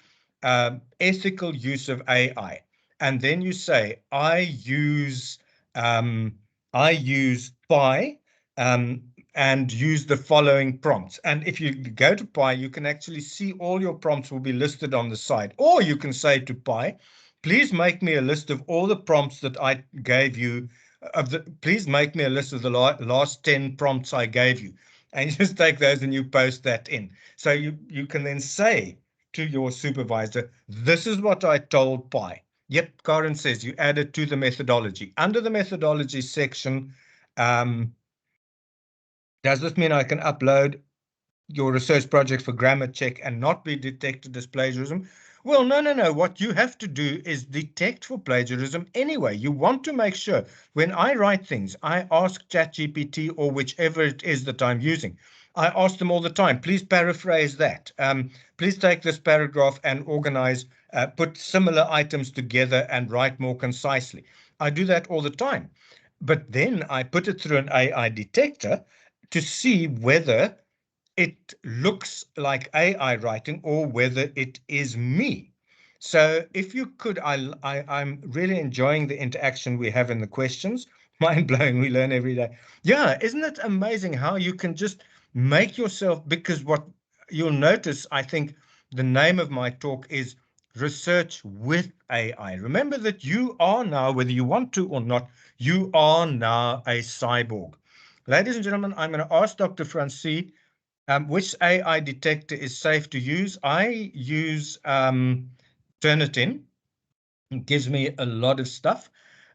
ethical use of AI. And then you say, I use I use Pi and use the following prompts. And if you go to Pi, you can actually see all your prompts will be listed on the side. Or you can say to Pi, please make me a list of all the prompts that I gave you. Please make me a list of the last 10 prompts I gave you. And you just take those and you post that in. So you can then say to your supervisor, this is what I told Pi. Yep, Karen says you add it to the methodology. Under the methodology section, does this mean I can upload your research project for grammar check and not be detected as plagiarism? Well, no. What you have to do is detect for plagiarism anyway. You want to make sure when I write things, I ask ChatGPT or whichever it is that I'm using. I ask them all the time, please paraphrase that. Please take this paragraph and organize, put similar items together and write more concisely. I do that all the time. But then I put it through an AI detector to see whether it looks like AI writing or whether it is me. So if you could, I'm really enjoying the interaction we have in the questions. Mind blowing, we learn every day. Yeah, isn't it amazing how you can just make yourself, because what you'll notice, I think the name of my talk is Research with AI. Remember that you are now, whether you want to or not, you are now a cyborg. Ladies and gentlemen, I'm going to ask Dr. Francis which AI detector is safe to use. I use Turnitin. It gives me a lot of stuff.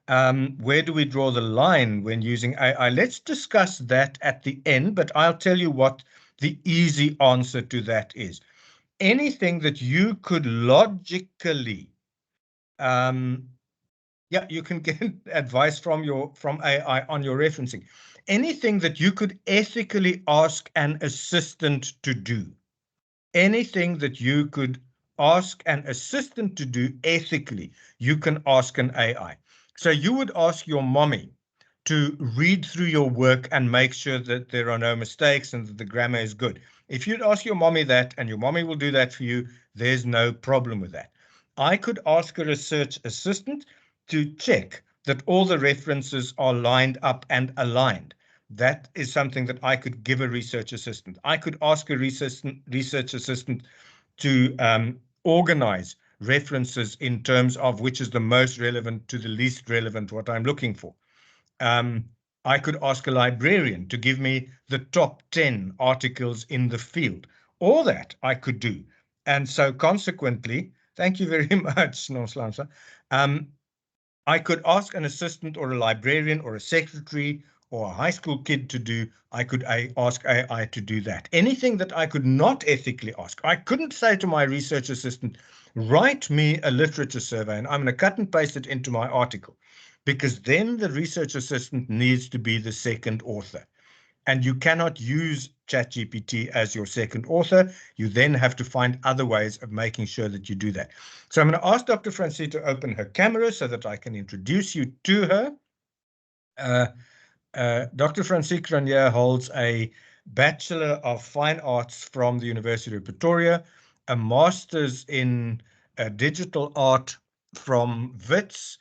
Where do we draw the line when using AI? Let's discuss that at the end, but I'll tell you what the easy answer to that is. Anything that you could logically, yeah, you can get advice from AI on your referencing. Anything that you could ethically ask an assistant to do. Anything that you could ask an assistant to do ethically, you can ask an AI. So you would ask your mommy to read through your work and make sure that there are no mistakes and that the grammar is good. If you'd ask your mommy that and your mommy will do that for you, there's no problem with that. I could ask a research assistant to check that all the references are lined up and aligned. That is something that I could give a research assistant. I could ask a research assistant to organize references in terms of which is the most relevant to the least relevant, what I'm looking for. I could ask a librarian to give me the top 10 articles in the field. All that I could do. And so consequently, thank you very much, Nomslamsa. I could ask an assistant or a librarian or a secretary or a high school kid to do, I could ask AI to do that. Anything that I could not ethically ask. I couldn't say to my research assistant, write me a literature survey and I'm going to cut and paste it into my article, because then the research assistant needs to be the second author. And you cannot use ChatGPT as your second author. You then have to find other ways of making sure that you do that. So I'm going to ask Dr. Francis to open her camera so that I can introduce you to her. Dr. Francis Cronje holds a Bachelor of Fine Arts from the University of Pretoria, a Master's in Digital Art from WITS,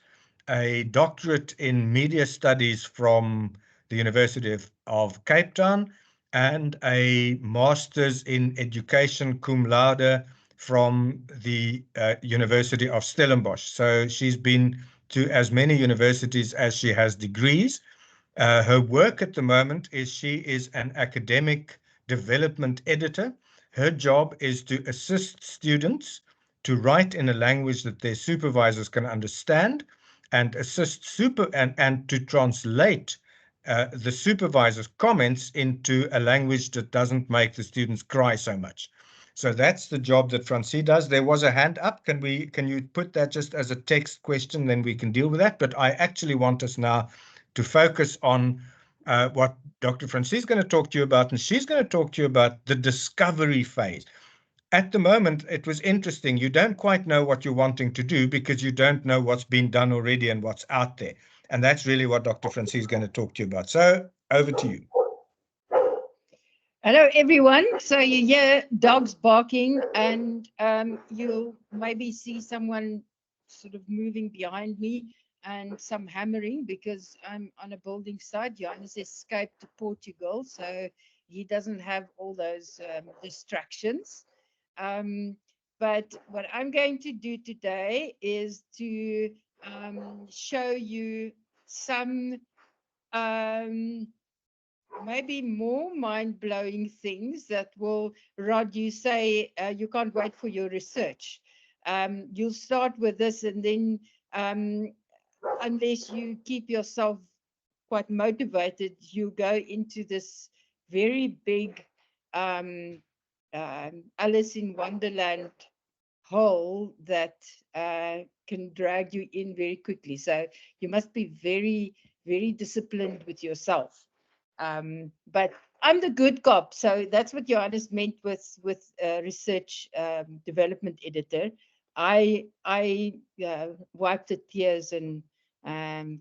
a doctorate in Media Studies from the University of Cape Town, and a Master's in Education cum laude from the University of Stellenbosch. So she's been to as many universities as she has degrees. Her work at the moment is she is an academic development editor. Her job is to assist students to write in a language that their supervisors can understand and assist and to translate the supervisor's comments into a language that doesn't make the students cry so much. So that's the job that Francis does. There was a hand up. Can you put that just as a text question, then we can deal with that. But I actually want us now to focus on what Dr. Francis is going to talk to you about, and she's going to talk to you about the discovery phase. At the moment, it was interesting. You don't quite know what you're wanting to do because you don't know what's been done already and what's out there. And that's really what Dr. Francis is going to talk to you about. So over to you. Hello, everyone. So you hear dogs barking and you'll maybe see someone sort of moving behind me. and some hammering because I'm on a building site. Johannes escaped to Portugal, so he doesn't have all those distractions. But what I'm going to do today is to show you some maybe more mind-blowing things that will, Rod, you say you can't wait for your research. You'll start with this, and then unless you keep yourself quite motivated, you go into this very big Alice in Wonderland hole that can drag you in very quickly. So you must be very, very disciplined with yourself. But I'm the good cop, so that's what Johannes meant with research development editor. I wipe the tears and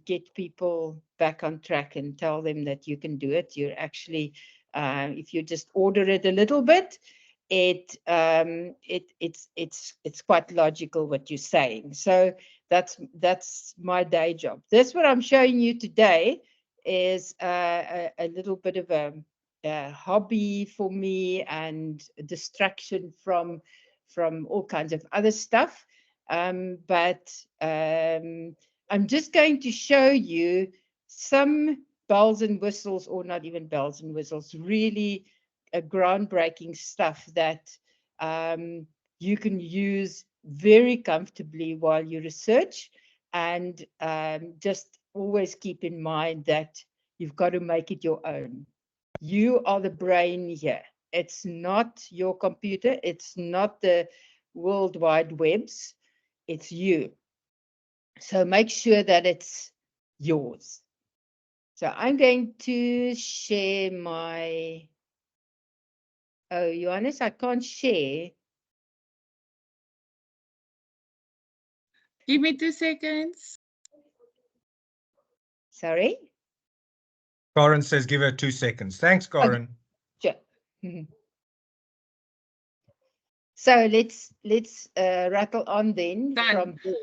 get people back on track and tell them that you can do it. You're actually, if you just order it a little bit, it's quite logical what you're saying. So that's my day job. That's what I'm showing you today is a little bit of a hobby for me and a distraction from all kinds of other stuff. But I'm just going to show you some bells and whistles, or not even bells and whistles, really groundbreaking stuff that you can use very comfortably while you research. And just always keep in mind that you've got to make it your own. You are the brain here. It's not your computer. It's not the World Wide Webs. It's you. So make sure that it's yours. So I'm going to share my, oh, Johannes, I can't share. Give me 2 seconds. Sorry? Karen says give her 2 seconds. Thanks, Karen. Okay. Sure. So let's rattle on then. Done. From there.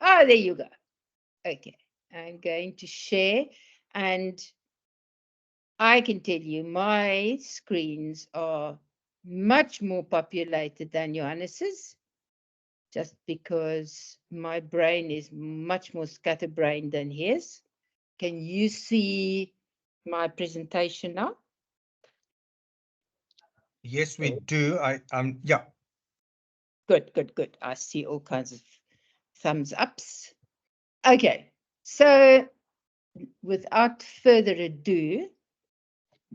Oh, there you go. Okay, I'm going to share, and I can tell you my screens are much more populated than Johannes's, just because my brain is much more scatterbrained than his. Can you see my presentation now? Yes, we do. Yeah. Good. I see all kinds of thumbs ups. Okay, so without further ado,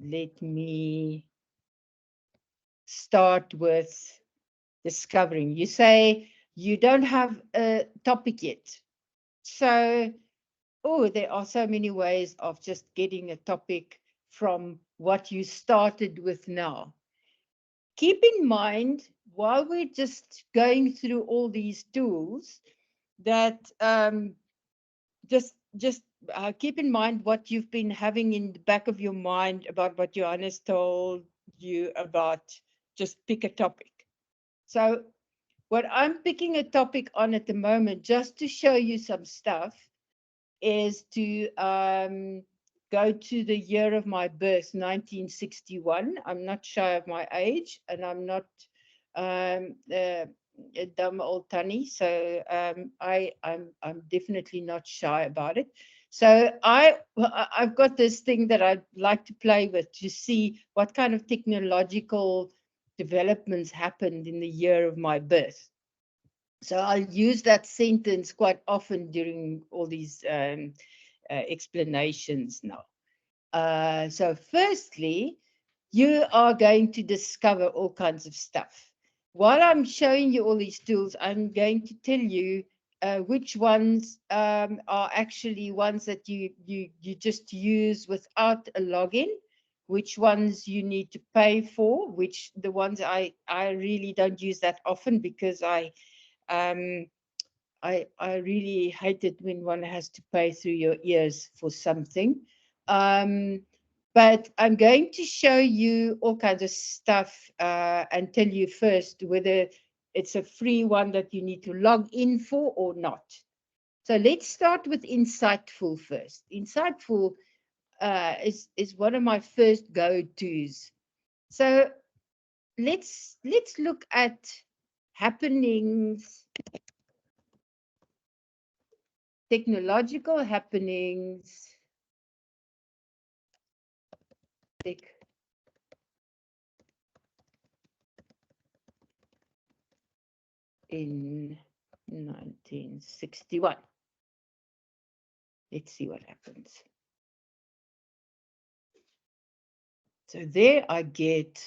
let me start with discovering. You say you don't have a topic yet. So, there are so many ways of just getting a topic from what you started with now. Keep in mind, while we're just going through all these tools, that just keep in mind what you've been having in the back of your mind about what Johannes told you about. Just pick a topic. So what I'm picking a topic on at the moment, just to show you some stuff, is to go to the year of my birth, 1961. I'm not shy of my age, and I'm not a dumb old tunny, so I'm definitely not shy about it. So I've got this thing that I'd like to play with to see what kind of technological developments happened in the year of my birth. So I'll use that sentence quite often during all these explanations now. So firstly, you are going to discover all kinds of stuff. While I'm showing you all these tools, I'm going to tell you which ones are actually ones that you just use without a login, which ones you need to pay for, which the ones I really don't use that often because I really hate it when one has to pay through your ears for something. But I'm going to show you all kinds of stuff and tell you first whether it's a free one that you need to log in for or not. So let's start with insightful first. Insightful is one of my first go-tos. So let's look at happenings, technological happenings, in 1961. Let's see what happens. So there I get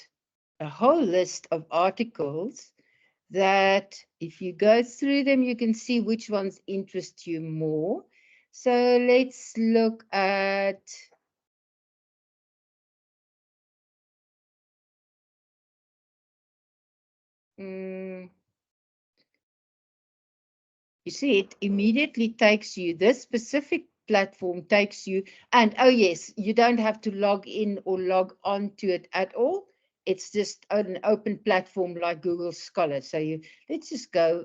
a whole list of articles that if you go through them, you can see which ones interest you more. So let's look at you see, it immediately takes you, this specific platform takes you, and oh yes, you don't have to log in or log on to it at all. It's just an open platform like Google Scholar. So let's just go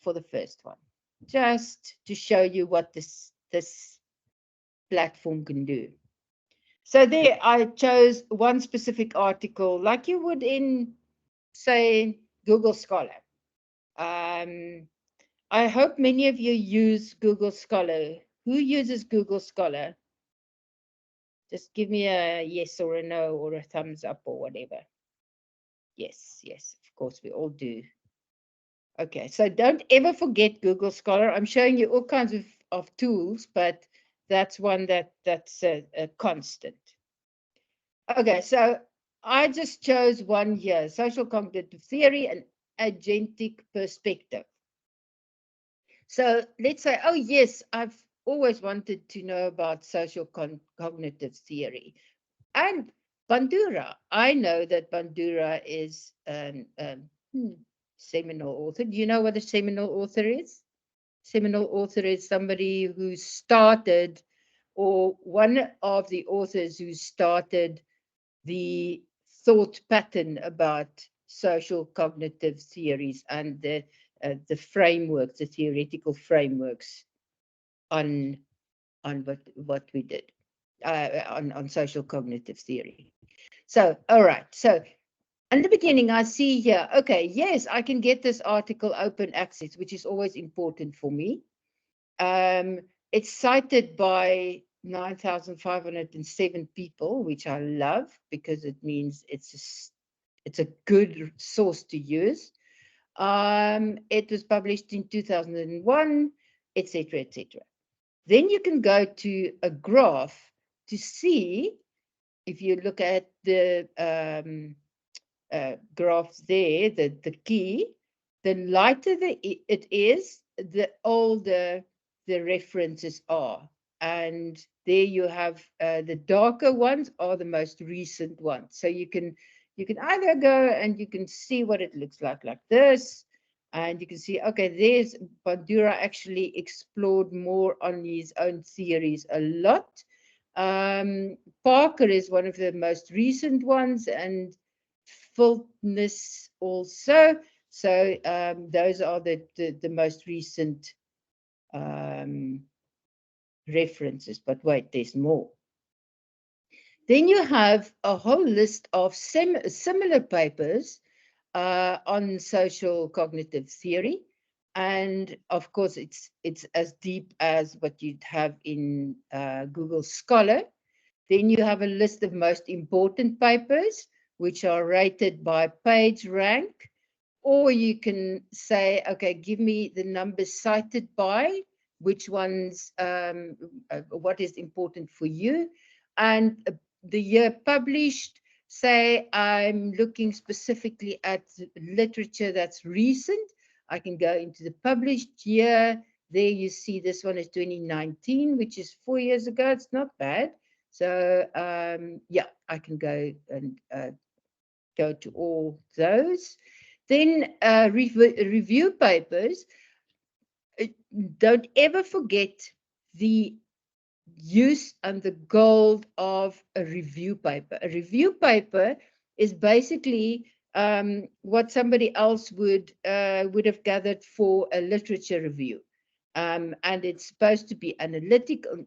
for the first one, just to show you what this platform can do. So there I chose one specific article like you would in, say, Google Scholar. I hope many of you use Google Scholar. Who uses Google Scholar? Just give me a yes or a no or a thumbs up or whatever. Yes, of course, we all do. Okay, so don't ever forget Google Scholar. I'm showing you all kinds of tools, but that's one that's a constant. Okay, so I just chose one here, social cognitive theory and agentic perspective. So let's say, oh yes, I've always wanted to know about social cognitive theory. And Bandura, I know that Bandura is an seminal author. Do you know what a seminal author is? Seminal author is somebody who started, or one of the authors who started the thought pattern about social cognitive theories and the frameworks, the theoretical frameworks on what we did on social cognitive theory. So, all right. So, in the beginning, I see here, okay, yes, I can get this article open access, which is always important for me. It's cited by 9,507 people, which I love because it means it's a good source to use. It was published in 2001, etc., etc. Then you can go to a graph to see, if you look at the graph there, the key, the lighter it is, the older the references are. And there you have the darker ones are the most recent ones. So you can either go and you can see what it looks like this. And you can see, okay, there's Bandura actually explored more on his own theories a lot. Parker is one of the most recent ones, and Fultness also. So those are the most recent references. But wait, there's more. Then you have a whole list of similar papers on social cognitive theory. And of course, it's as deep as what you'd have in Google Scholar. Then you have a list of most important papers, which are rated by page rank. Or you can say, okay, give me the numbers cited by, which ones, what is important for you. And the year published, say I'm looking specifically at literature that's recent. I can go into the published year. There you see this one is 2019, which is 4 years ago. It's not bad. So yeah, I can go and go to all those. Then review papers. Don't ever forget the use and the goal of a review paper. A review paper is basically what somebody else would have gathered for a literature review. And it's supposed to be analytical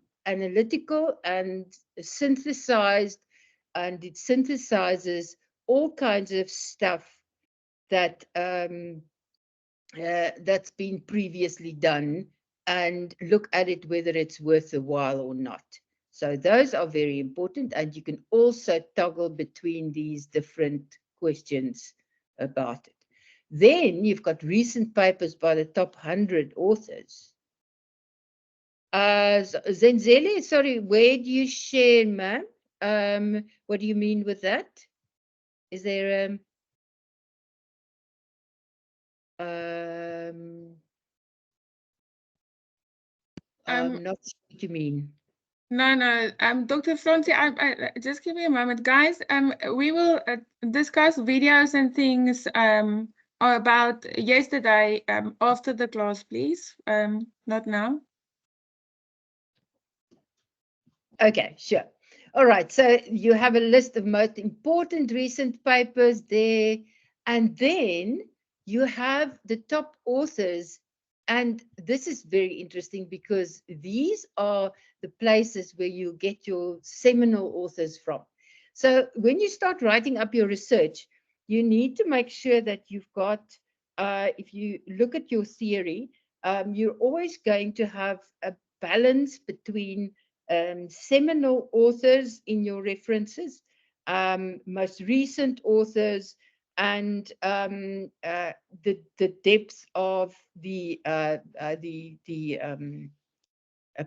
and synthesized, and it synthesizes all kinds of stuff that that's been previously done, and look at it whether it's worth a while or not. So those are very important, and you can also toggle between these different questions about it. Then you've got recent papers by the top 100 authors. Zenzele, sorry, where do you share, ma'am? What do you mean with that? Is there I'm not sure what you mean. No, Dr. Francie, I just give me a moment, guys. We will discuss videos and things about yesterday after the class, please. Not now. Okay, sure. All right, so you have a list of most important recent papers there, and then you have the top authors. And this is very interesting because these are the places where you get your seminal authors from. So when you start writing up your research, you need to make sure that you've got, if you look at your theory, you're always going to have a balance between seminal authors in your references, most recent authors, and the depth of the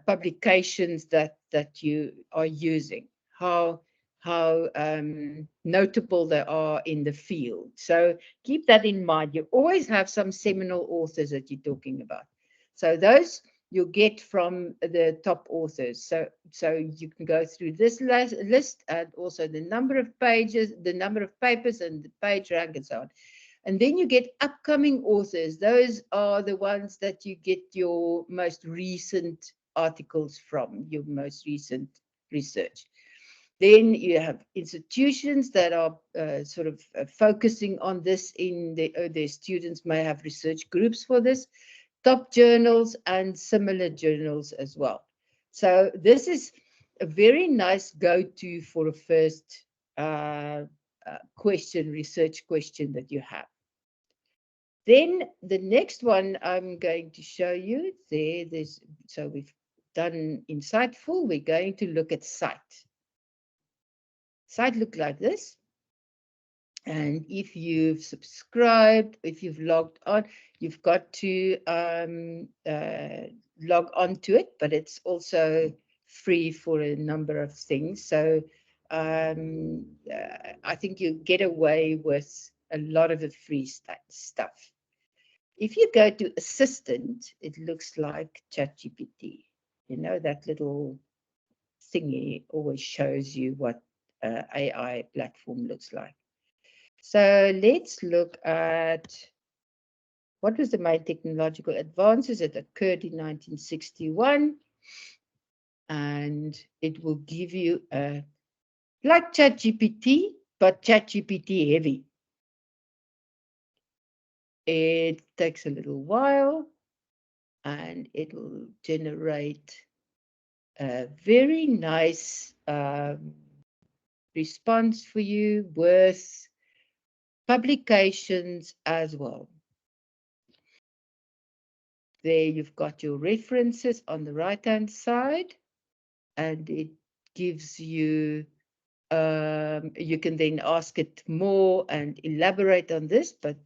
publications that you are using, how notable they are in the field. So keep that in mind. You always have some seminal authors that you're talking about. So those you get from the top authors. So you can go through this list, and also the number of pages, the number of papers, and the page rank, and so on. And then you get upcoming authors. Those are the ones that you get your most recent articles from, your most recent research. Then you have institutions that are sort of focusing on this in their students may have research groups for this, top journals and similar journals as well. So this is a very nice go-to for a first research question that you have. Then the next one I'm going to show you so we've done insightful. We're going to look at site. Site look like this. And if you've subscribed, if you've logged on, you've got to log on to it, but it's also free for a number of things. So I think you get away with a lot of the free stuff. If you go to assistant, it looks like ChatGPT. You know, that little thingy always shows you what AI platform looks like. So let's look at what was the main technological advances that occurred in 1961. And it will give you like ChatGPT, but ChatGPT heavy. It takes a little while, and it will generate a very nice response for you with publications as well. There you've got your references on the right-hand side, and it gives you, you can then ask it more and elaborate on this, but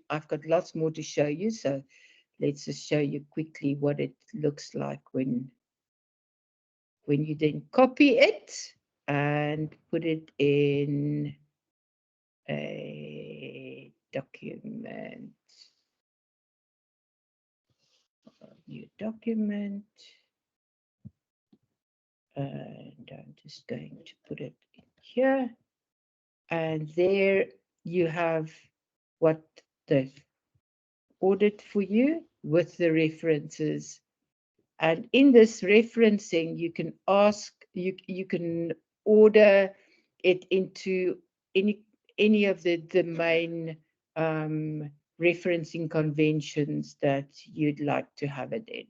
I've got lots more to show you, so let's just show you quickly what it looks like when you then copy it and put it in a document, new document, and I'm just going to put it in here, and there you have what they've ordered for you with the references. And in this referencing, you can ask, you can order it into any of the main referencing conventions that you'd like to have it in.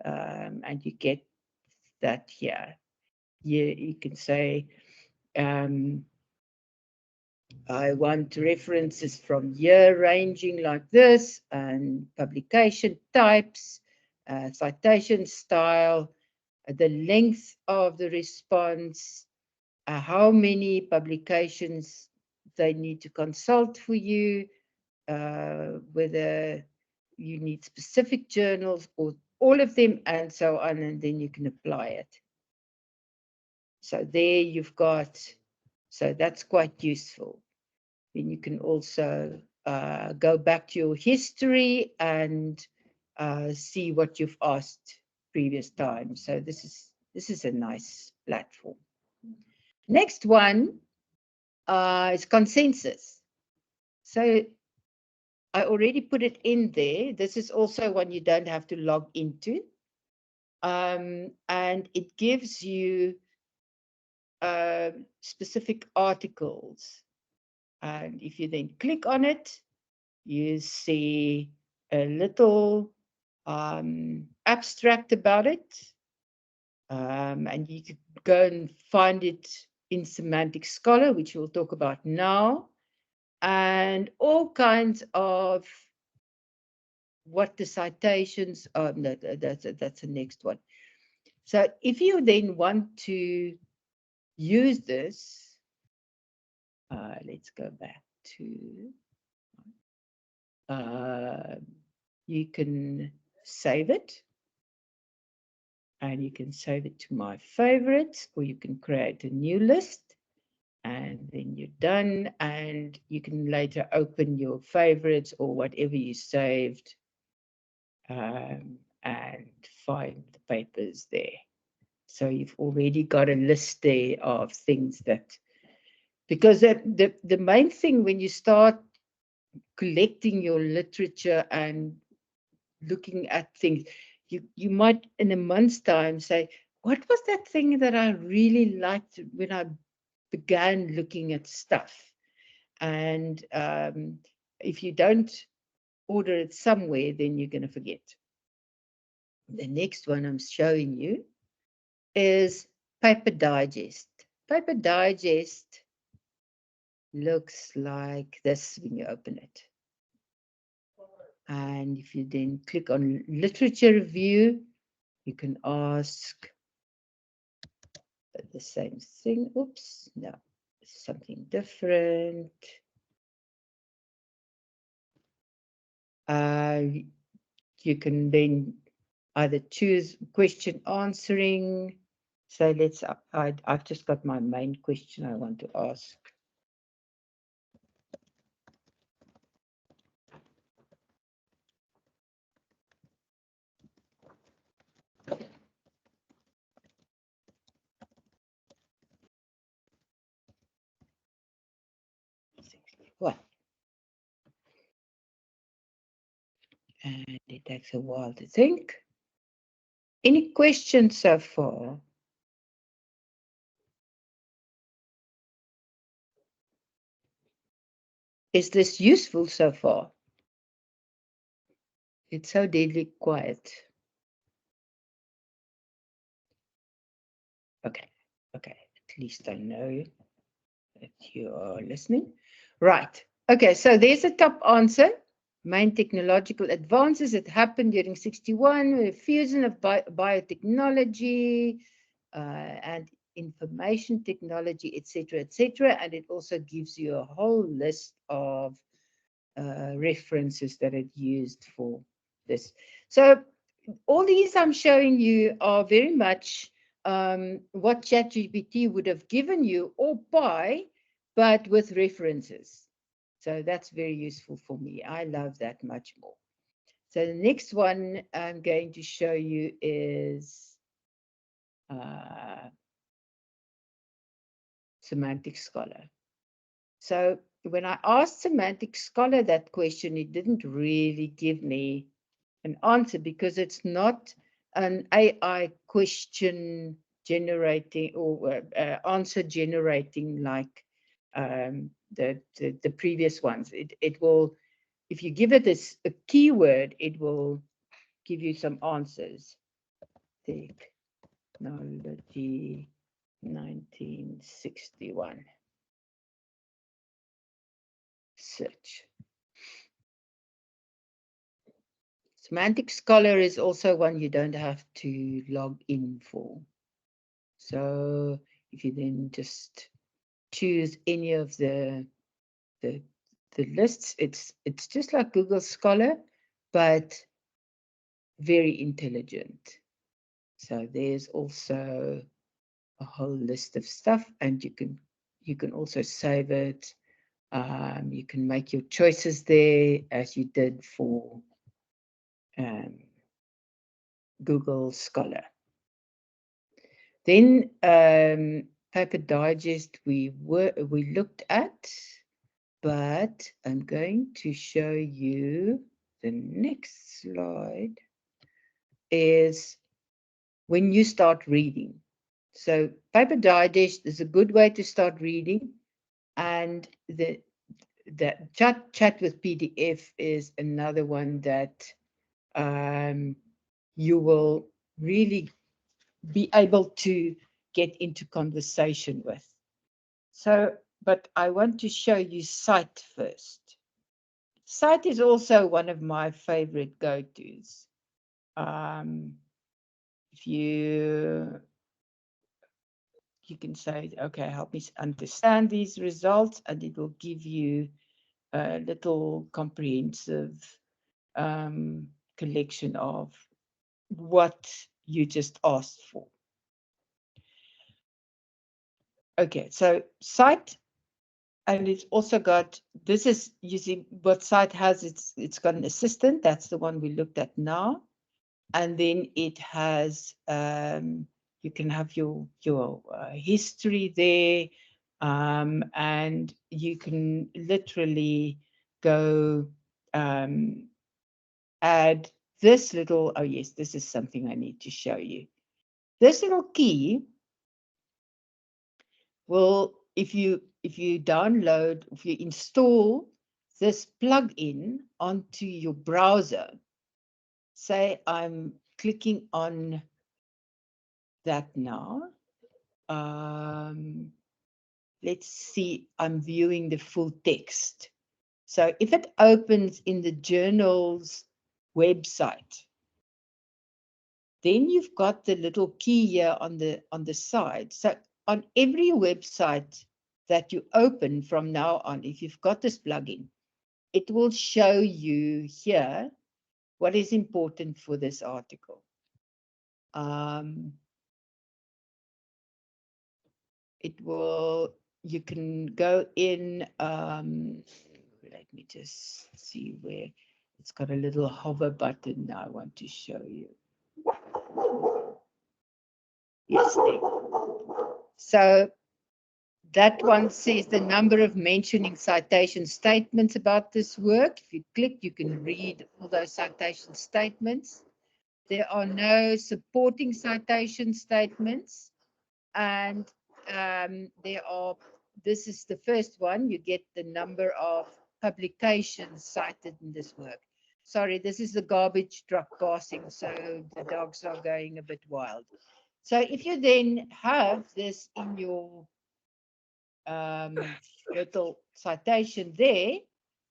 And you get that here. You can say, I want references from year ranging like this, and publication types, citation style, the length of the response, how many publications they need to consult for you, whether you need specific journals or all of them, and so on, and then you can apply it. So there you've got, so that's quite useful. Then you can also go back to your history and see what you've asked previous times. So this is a nice platform. Next one is consensus. So I already put it in there. This is also one you don't have to log into. And it gives you specific articles. And if you then click on it, you see a little abstract about it. And you can go and find it in Semantic Scholar, which we'll talk about now. And all kinds of what the citations are. No, that's the next one. So if you then want to use this, let's go back to, you can save it. And you can save it to my favorites, or you can create a new list. And then you're done, and you can later open your favorites or whatever you saved and find the papers there. So you've already got a list there of things that, because the main thing when you start collecting your literature and looking at things, you might in a month's time say, what was that thing that I really liked when I began looking at stuff? And if you don't order it somewhere, then you're going to forget. The next one I'm showing you is Paper Digest. Paper Digest looks like this when you open it. And if you then click on literature review, you can ask the same thing. Oops, no, something different. You can then either choose question answering. So let's, I've just got my main question I want to ask. What? And it takes a while to think. Any questions so far? Is this useful so far? It's so deadly quiet. Okay, okay, at least I know that you are listening. Right, okay, so there's a top answer. Main technological advances that happened during 61, the fusion of biotechnology and information technology, etc., and it also gives you a whole list of references that it used for this. So all these I'm showing you are very much what ChatGPT would have given you, or by, but with references. So that's very useful for me. I love that much more. So the next one I'm going to show you is Semantic Scholar. So when I asked Semantic Scholar that question, it didn't really give me an answer because it's not an AI question generating or answer generating like the previous ones. It will if you give it a keyword, it will give you some answers. Technology 1961. Search. Semantic Scholar is also one you don't have to log in for. So if you then just choose any of the lists, it's just like Google Scholar, but very intelligent. So there's also a whole list of stuff, and you can also save it. You can make your choices there as you did for Google Scholar. Then Paper Digest we looked at, but I'm going to show you the next slide is when you start reading. So Paper Digest is a good way to start reading, and the chat with PDF is another one that you will really be able to get into conversation with. So, but I want to show you Cite first. Cite is also one of my favorite go-tos. If you can say, okay, help me understand these results, and it will give you a little comprehensive collection of what you just asked for. Okay, so Cite, and it's also got, this is using what Cite has, it's got an assistant, that's the one we looked at now. And then it has, you can have your history there, and you can literally go add this little, oh yes, this is something I need to show you. This little key will, if you download, if you install this plugin onto your browser, say I'm clicking on that now. Let's see, I'm viewing the full text. So if it opens in the journal's website, then you've got the little key here on the side. So on every website that you open from now on, if you've got this plugin, it will show you here what is important for this article. It will, you can go in, let me just see where, it's got a little hover button I want to show you. Yes, there. So that one says the number of mentioning citation statements about this work. If you click, you can read all those citation statements. There are no supporting citation statements, and there are, this is the first one, you get the number of publications cited in this work. Sorry, this is the garbage truck passing, so the dogs are going a bit wild. So if you then have this in your little citation there,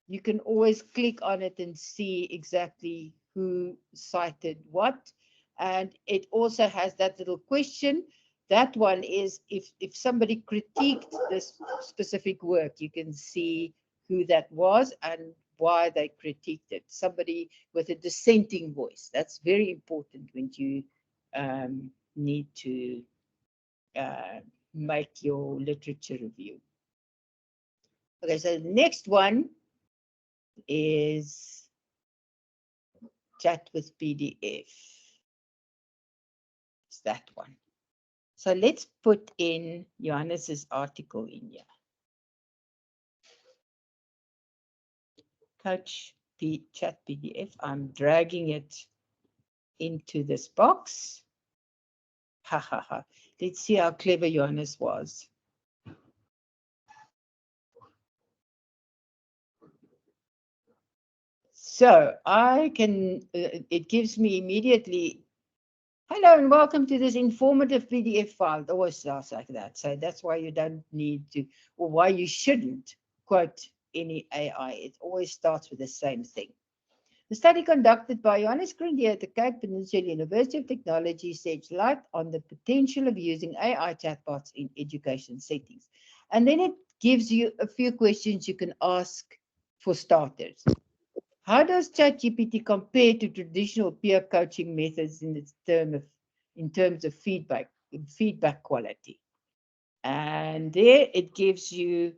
you can always click on it and see exactly who cited what. And it also has that little question. That one is if somebody critiqued this specific work, you can see who that was and why they critiqued it. Somebody with a dissenting voice. That's very important when you need to make your literature review. Okay, so the next one is chat with PDF. It's that one. So let's put in Johannes's article in here. Coach chat PDF. I'm dragging it into this box. Ha ha ha. Let's see how clever Johannes was. So I can, it gives me immediately, hello and welcome to this informative PDF file. It always starts like that. So that's why you don't need to, or why you shouldn't quote any AI. It always starts with the same thing. The study conducted by Johannes Grindier at the Cape Peninsula University of Technology sheds light on the potential of using AI chatbots in education settings. And then it gives you a few questions you can ask for starters. How does ChatGPT compare to traditional peer coaching methods in terms of feedback quality? And there it gives you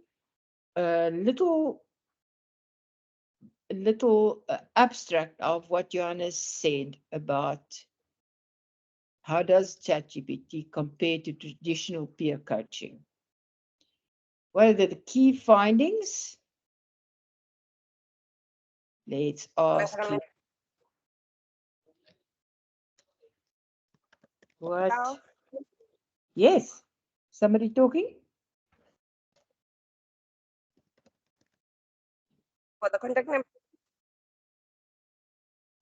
a little abstract of what Johannes said about how does ChatGPT compare to traditional peer coaching. What are the key findings? Let's ask you. What? Hello? Yes. Somebody talking? For the contact number.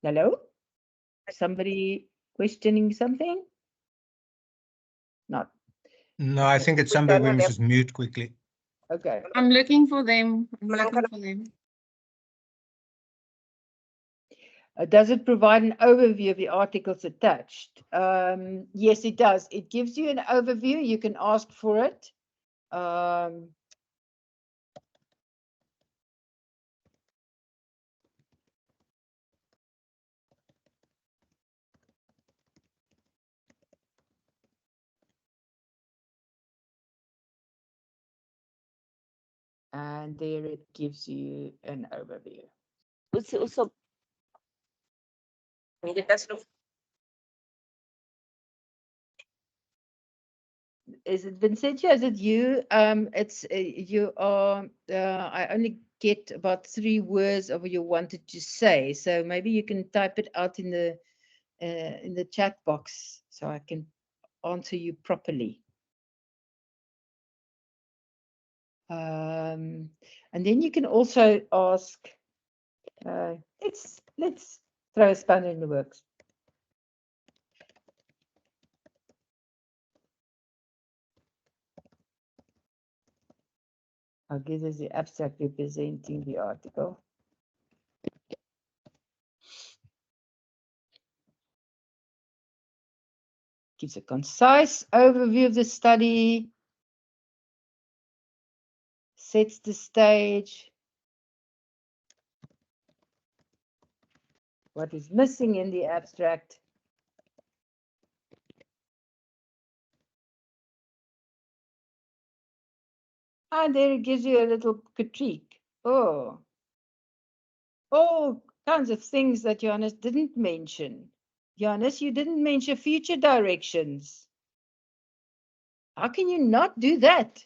Hello? Somebody questioning something? Not. No, I think it's somebody we must just mute quickly. Okay. I'm looking for them. I'm looking for them. Does it provide an overview of the articles attached? Yes, it does. It gives you an overview. You can ask for it. And there it gives you an overview. Also, Is it Vincentia? Is it you? It's you are. I only get about 3 words of what you wanted to say, so maybe you can type it out in the chat box so I can answer you properly. And then you can also ask. Let's throw a spanner in the works. I'll give us the abstract representing the article. Gives a concise overview of the study, sets the stage, what is missing in the abstract. And there it gives you a little critique. Oh, all kinds of things that Johannes didn't mention. Johannes, you didn't mention future directions. How can you not do that?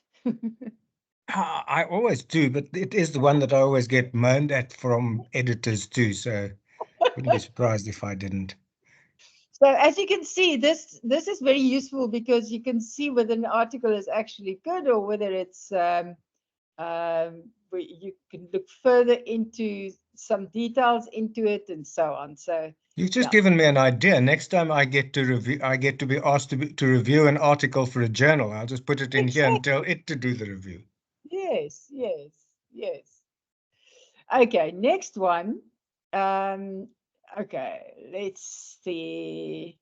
I always do, but it is the one that I always get moaned at from editors too, so wouldn't be surprised if I didn't. So as you can see, this is very useful because you can see whether an article is actually good or whether it's you can look further into some details into it and so on. So you've just given me an idea. Next time I get to review, I get to be asked to review an article for a journal. I'll just put it in here and tell it to do the review. Yes, yes, yes. Okay, next one. Okay, let's see.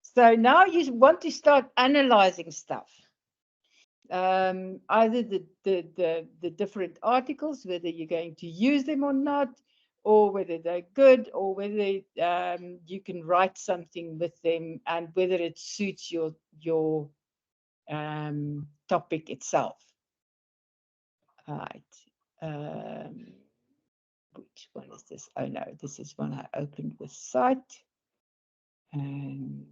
So now you want to start analyzing stuff. Either the different articles, whether you're going to use them or not, or whether they're good, or whether you can write something with them, and whether it suits your topic itself. All right. Which one is this? Oh no, this is one I opened with site, and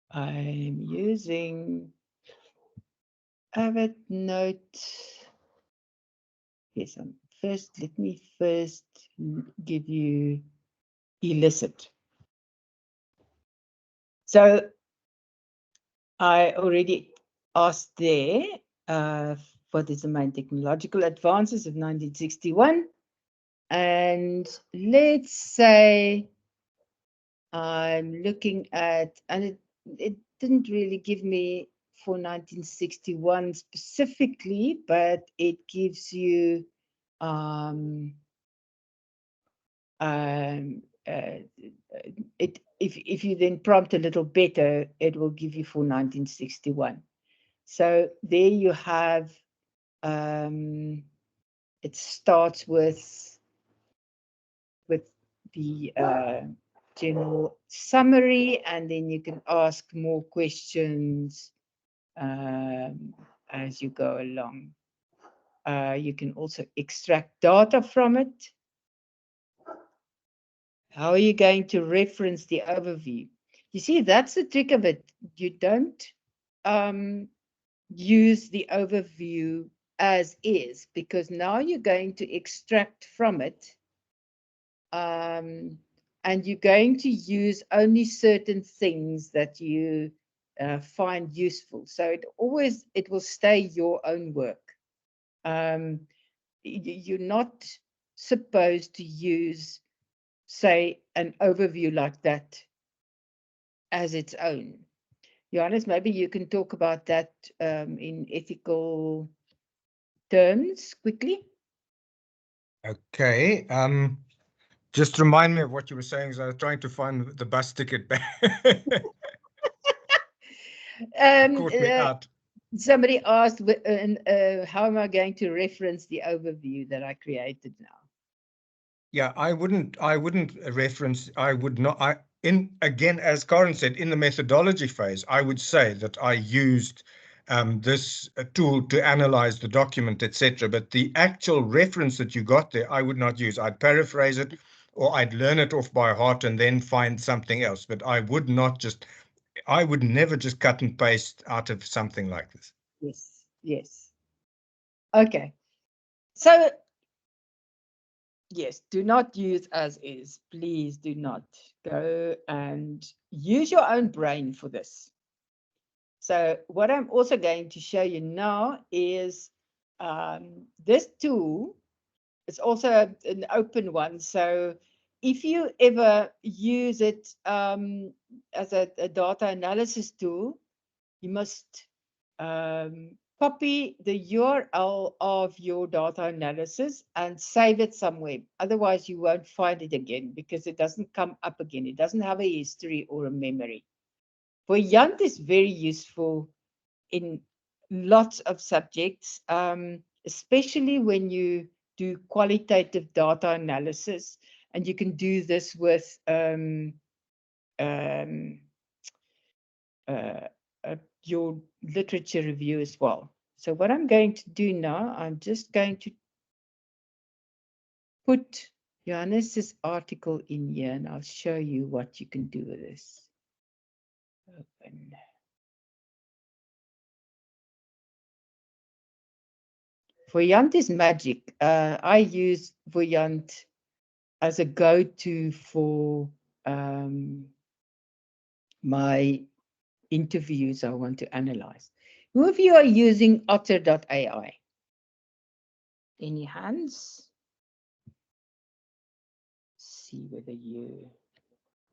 I'm using Avid Note. Yes, let me first give you elicit. So I already asked there, what is the main technological advances of 1961? And let's say I'm looking at, and it didn't really give me for 1961 specifically, but it gives you if you then prompt a little better, it will give you for 1961. So there you have, it starts with the general summary, and then you can ask more questions as you go along. You can also extract data from it. How are you going to reference the overview? You see, that's the trick of it. You don't use the overview as is, because now you're going to extract from it, and you're going to use only certain things that you find useful. So it will stay your own work. You're not supposed to use, say, an overview like that as its own. Johannes, maybe you can talk about that in ethical terms quickly. Okay. Just remind me of what you were saying, because I was trying to find the bus ticket back. Caught me out. Somebody asked, how am I going to reference the overview that I created now? Yeah, I wouldn't reference, I would not, again, as Karen said, in the methodology phase, I would say that I used this tool to analyze the document, etc. But the actual reference that you got there, I would not use. I'd paraphrase it, or I'd learn it off by heart and then find something else. But I would never just cut and paste out of something like this. Yes, yes. Okay. So, yes, do not use as is. Please do not. Go and use your own brain for this. So what I'm also going to show you now is this tool. It's also an open one. So if you ever use it as a data analysis tool, you must copy the URL of your data analysis and save it somewhere. Otherwise, you won't find it again because it doesn't come up again. It doesn't have a history or a memory. Voyant is very useful in lots of subjects, especially when you do qualitative data analysis, and you can do this with your literature review as well. So what I'm going to do now, I'm just going to put Johannes' article in here, and I'll show you what you can do with this. Open. Voyant is magic. I use Voyant as a go-to for my interviews I want to analyze. Who of you are using otter.ai? Any hands? See whether you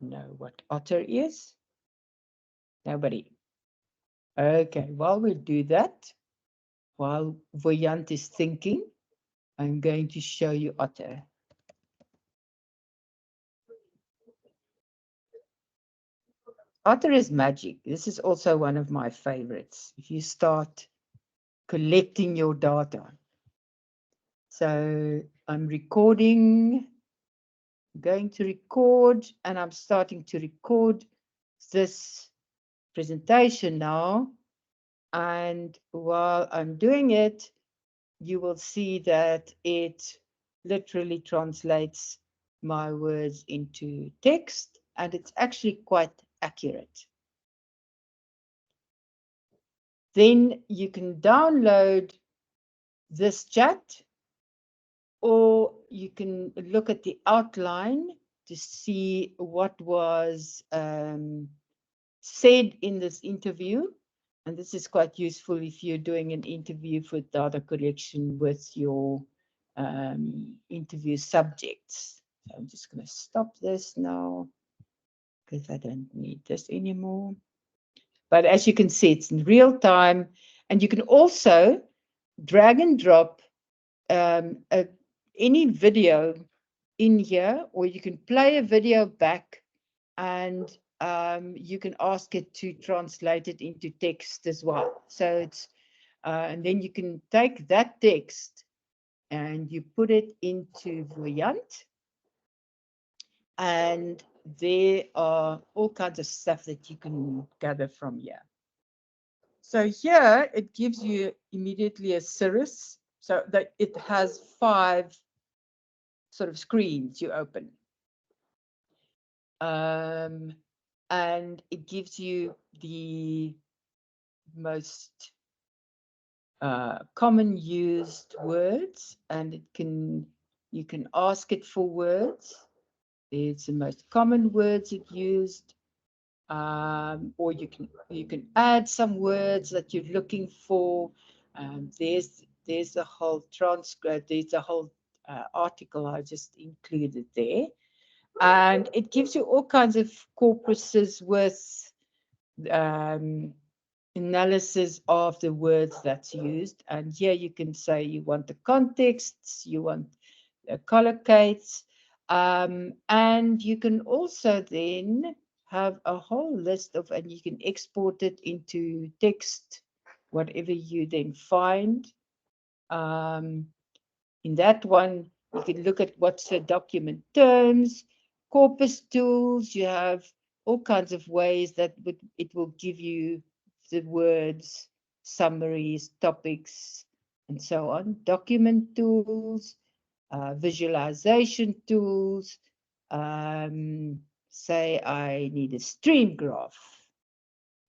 know what Otter is. Nobody. Okay, while we do that, while Voyant is thinking, I'm going to show you Otter. Otter is magic. This is also one of my favorites. If you start collecting your data. So I'm recording, going to record, and I'm starting to record this presentation now. And while I'm doing it, you will see that it literally translates my words into text, and it's actually quite accurate. Then you can download this chat, or you can look at the outline to see what was said in this interview. And this is quite useful if you're doing an interview for data collection with your interview subjects. So I'm just going to stop this now because I don't need this anymore. But as you can see, it's in real time, and you can also drag and drop any video in here, or you can play a video back, and you can ask it to translate it into text as well. So it's and then you can take that text and you put it into Voyant, and there are all kinds of stuff that you can gather from here. So here it gives you immediately a series, so that it has 5 sort of screens you open. And it gives you the most common used words, and you can ask it for words. It's the most common words it used, or you can add some words that you're looking for. There's the whole transcript. There's a whole article I just included there, and it gives you all kinds of corpuses with analysis of the words that's used. And here you can say you want the contexts, you want collocates, and you can also then have a whole list of, and you can export it into text, whatever you then find. In that one, you can look at what's the document terms, corpus tools. You have all kinds of ways that it will give you the words, summaries, topics, and so on. Document tools, visualization tools. Say I need a stream graph,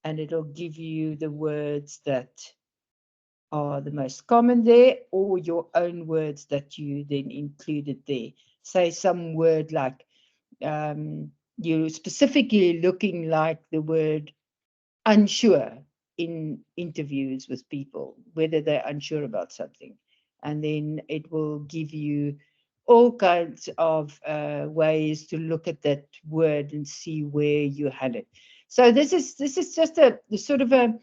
and it'll give you the words that are the most common there, or your own words that you then included there. Say some word like you're specifically looking like the word unsure in interviews with people, whether they're unsure about something. And then it will give you all kinds of ways to look at that word and see where you had it. So this is just a sort of a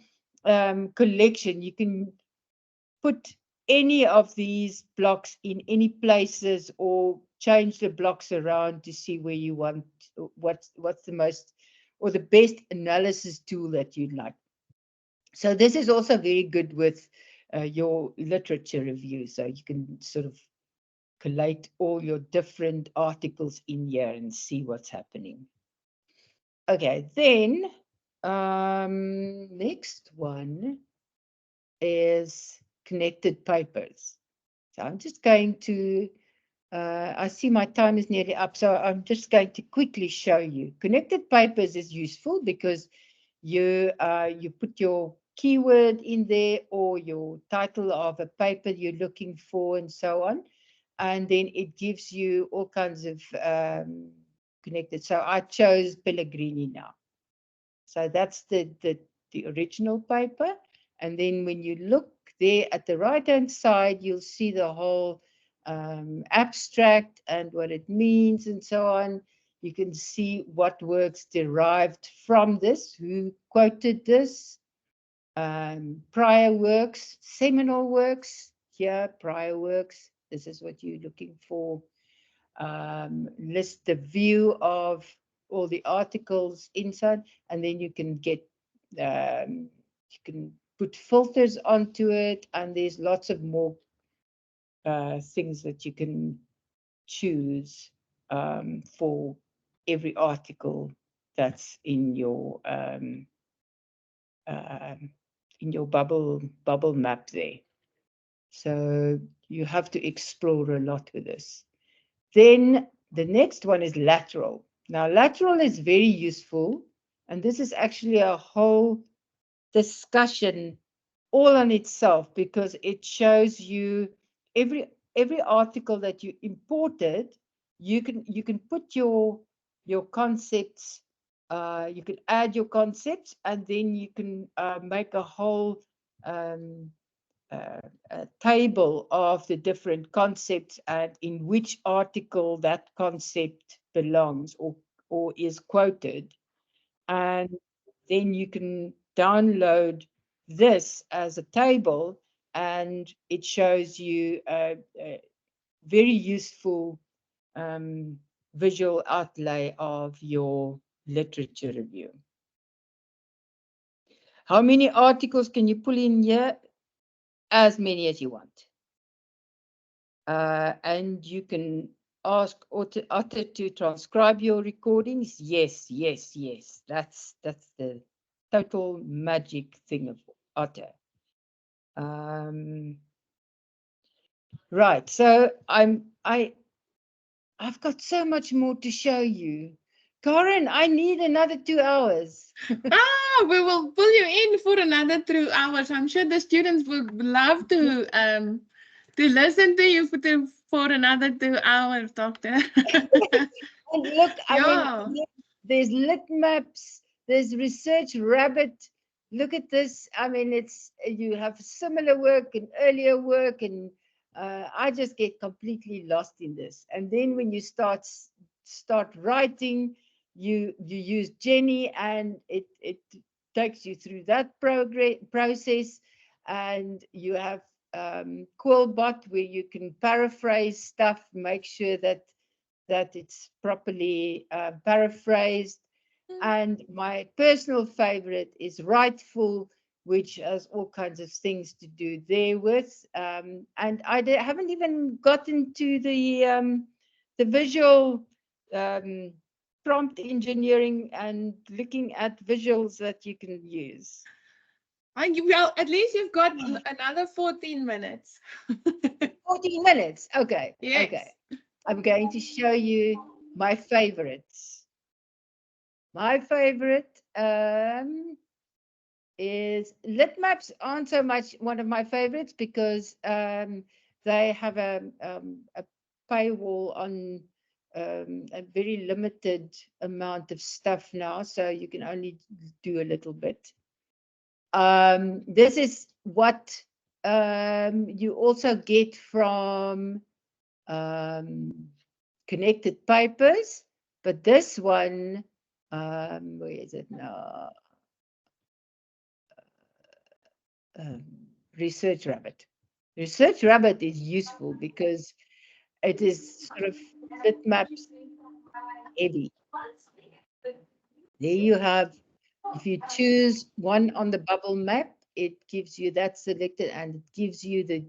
collection. You can put any of these blocks in any places, or change the blocks around to see where you want, what's the most or the best analysis tool that you'd like. So this is also very good with your literature review. So you can sort of collate all your different articles in here and see what's happening. Okay, then next one is connected papers. So I'm just going to, I see my time is nearly up, so I'm just going to quickly show you. Connected papers is useful because you put your keyword in there, or your title of a paper you're looking for, and so on. And then it gives you all kinds of connected. So I chose Pellegrini now. So that's the original paper. And then when you look there at the right-hand side, you'll see the whole abstract and what it means and so on. You can see what works derived from this, who quoted this, prior works, seminal works, here, prior works. This is what you're looking for. List the view of all the articles inside, and then you can get, you can put filters onto it, and there's lots of more things that you can choose for every article that's in your bubble map there. So you have to explore a lot with this. Then the next one is lateral. Now, lateral is very useful, and this is actually a whole discussion all on itself, because it shows you every article that you imported. You can put your concepts. You can add your concepts, and then you can make a whole a table of the different concepts and in which article that concept belongs or is quoted. And then you can download this as a table, and it shows you a very useful visual outlay of your literature review. How many articles can you pull in here? As many as you want. And you can ask Otter to transcribe your recordings. Yes, yes, yes. That's the total magic thing of Otter. Right. So I've got so much more to show you. Karen, I need another 2 hours. We will pull you in for another 2 hours. I'm sure the students would love to listen to you for another 2 hours, Doctor. And look, Yeah. I mean, there's lit maps, there's research rabbit. Look at this. I mean, you have similar work and earlier work, and I just get completely lost in this. And then when you start writing, you use Jenny, and it takes you through that process, and you have Quillbot, where you can paraphrase stuff, make sure that it's properly paraphrased. And my personal favorite is Writeful, which has all kinds of things to do there with. And I haven't even gotten to the visual prompt engineering and looking at visuals that you can use. Well, at least you've got another 14 minutes. 14 minutes. Okay. Yes. Okay. I'm going to show you my favorites. My favorite is lit maps. Aren't so much one of my favorites because they have a paywall on a very limited amount of stuff now, so you can only do a little bit. This is what you also get from Connected Papers, but this one, where is it now? Research Rabbit. Research Rabbit is useful because it is sort of bitmaps heavy. There you have, if you choose one on the bubble map, it gives you that selected, and it gives you the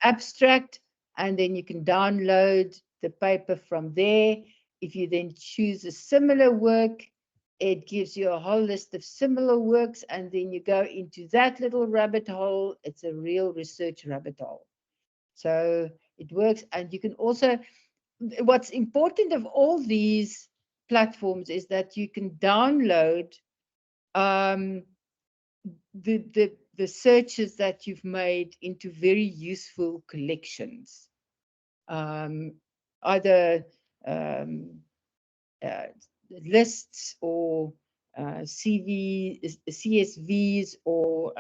abstract, and then you can download the paper from there. If you then choose a similar work, it gives you a whole list of similar works, and then you go into that little rabbit hole. It's a real research rabbit hole. So it works, and you can also, what's important of all these platforms is that you can download the searches that you've made into very useful collections, either lists or CSVs or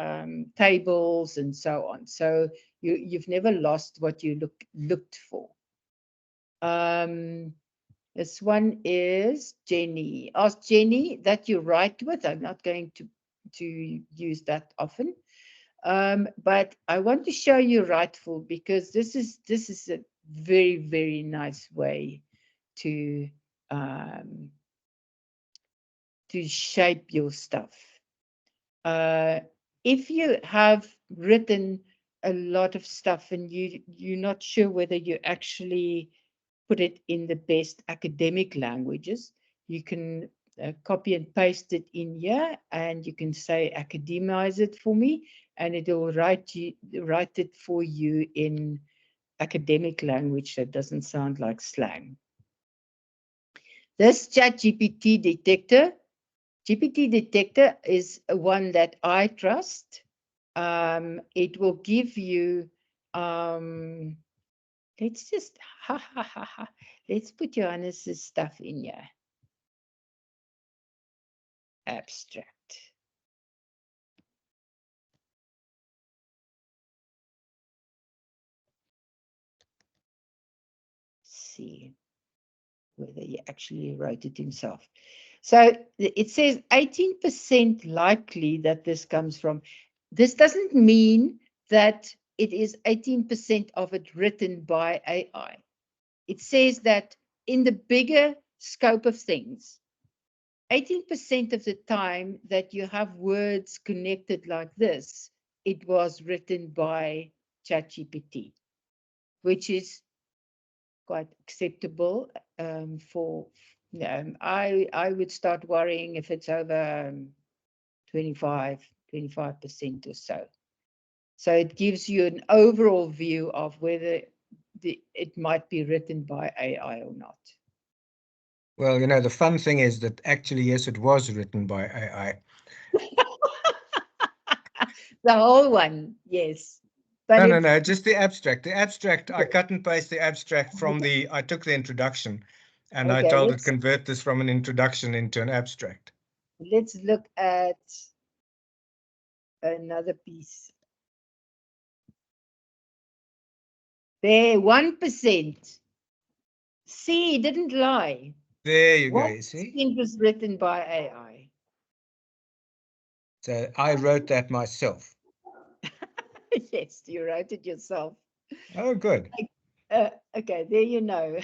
tables and so on. So you've never lost what you looked for. This one is Jenny. Ask Jenny that you write with. I'm not going to use that often. But I want to show you Writeful because this is a very, very nice way to shape your stuff. If you have written a lot of stuff and you're not sure whether you actually put it in the best academic languages, you can copy and paste it in here, and you can say academize it for me, and it will write it for you in academic language that doesn't sound like slang. This ChatGPT detector, GPT detector is one that I trust. It will give you, let's just, let's put Johannes' stuff in here. Abstract. see whether he actually wrote it himself. So it says 18% likely that this comes from. This doesn't mean that it is 18% of it written by AI. It says that in the bigger scope of things, 18% of the time that you have words connected like this, it was written by ChatGPT, which is quite acceptable for. I would start worrying if it's over 25% or so. So it gives you an overall view of whether it might be written by AI or not. Well, you know, the fun thing is that actually, yes, it was written by AI. The whole one, yes. But No, just the abstract. The abstract, I cut and paste the abstract from I took the introduction and I Okay, told it convert this from an introduction into an abstract. Let's look at another piece. There, 1%. See, it didn't lie. There you go, you see? 1% was written by AI. So I wrote that myself. Yes, you wrote it yourself. Oh, good. Okay, there you know.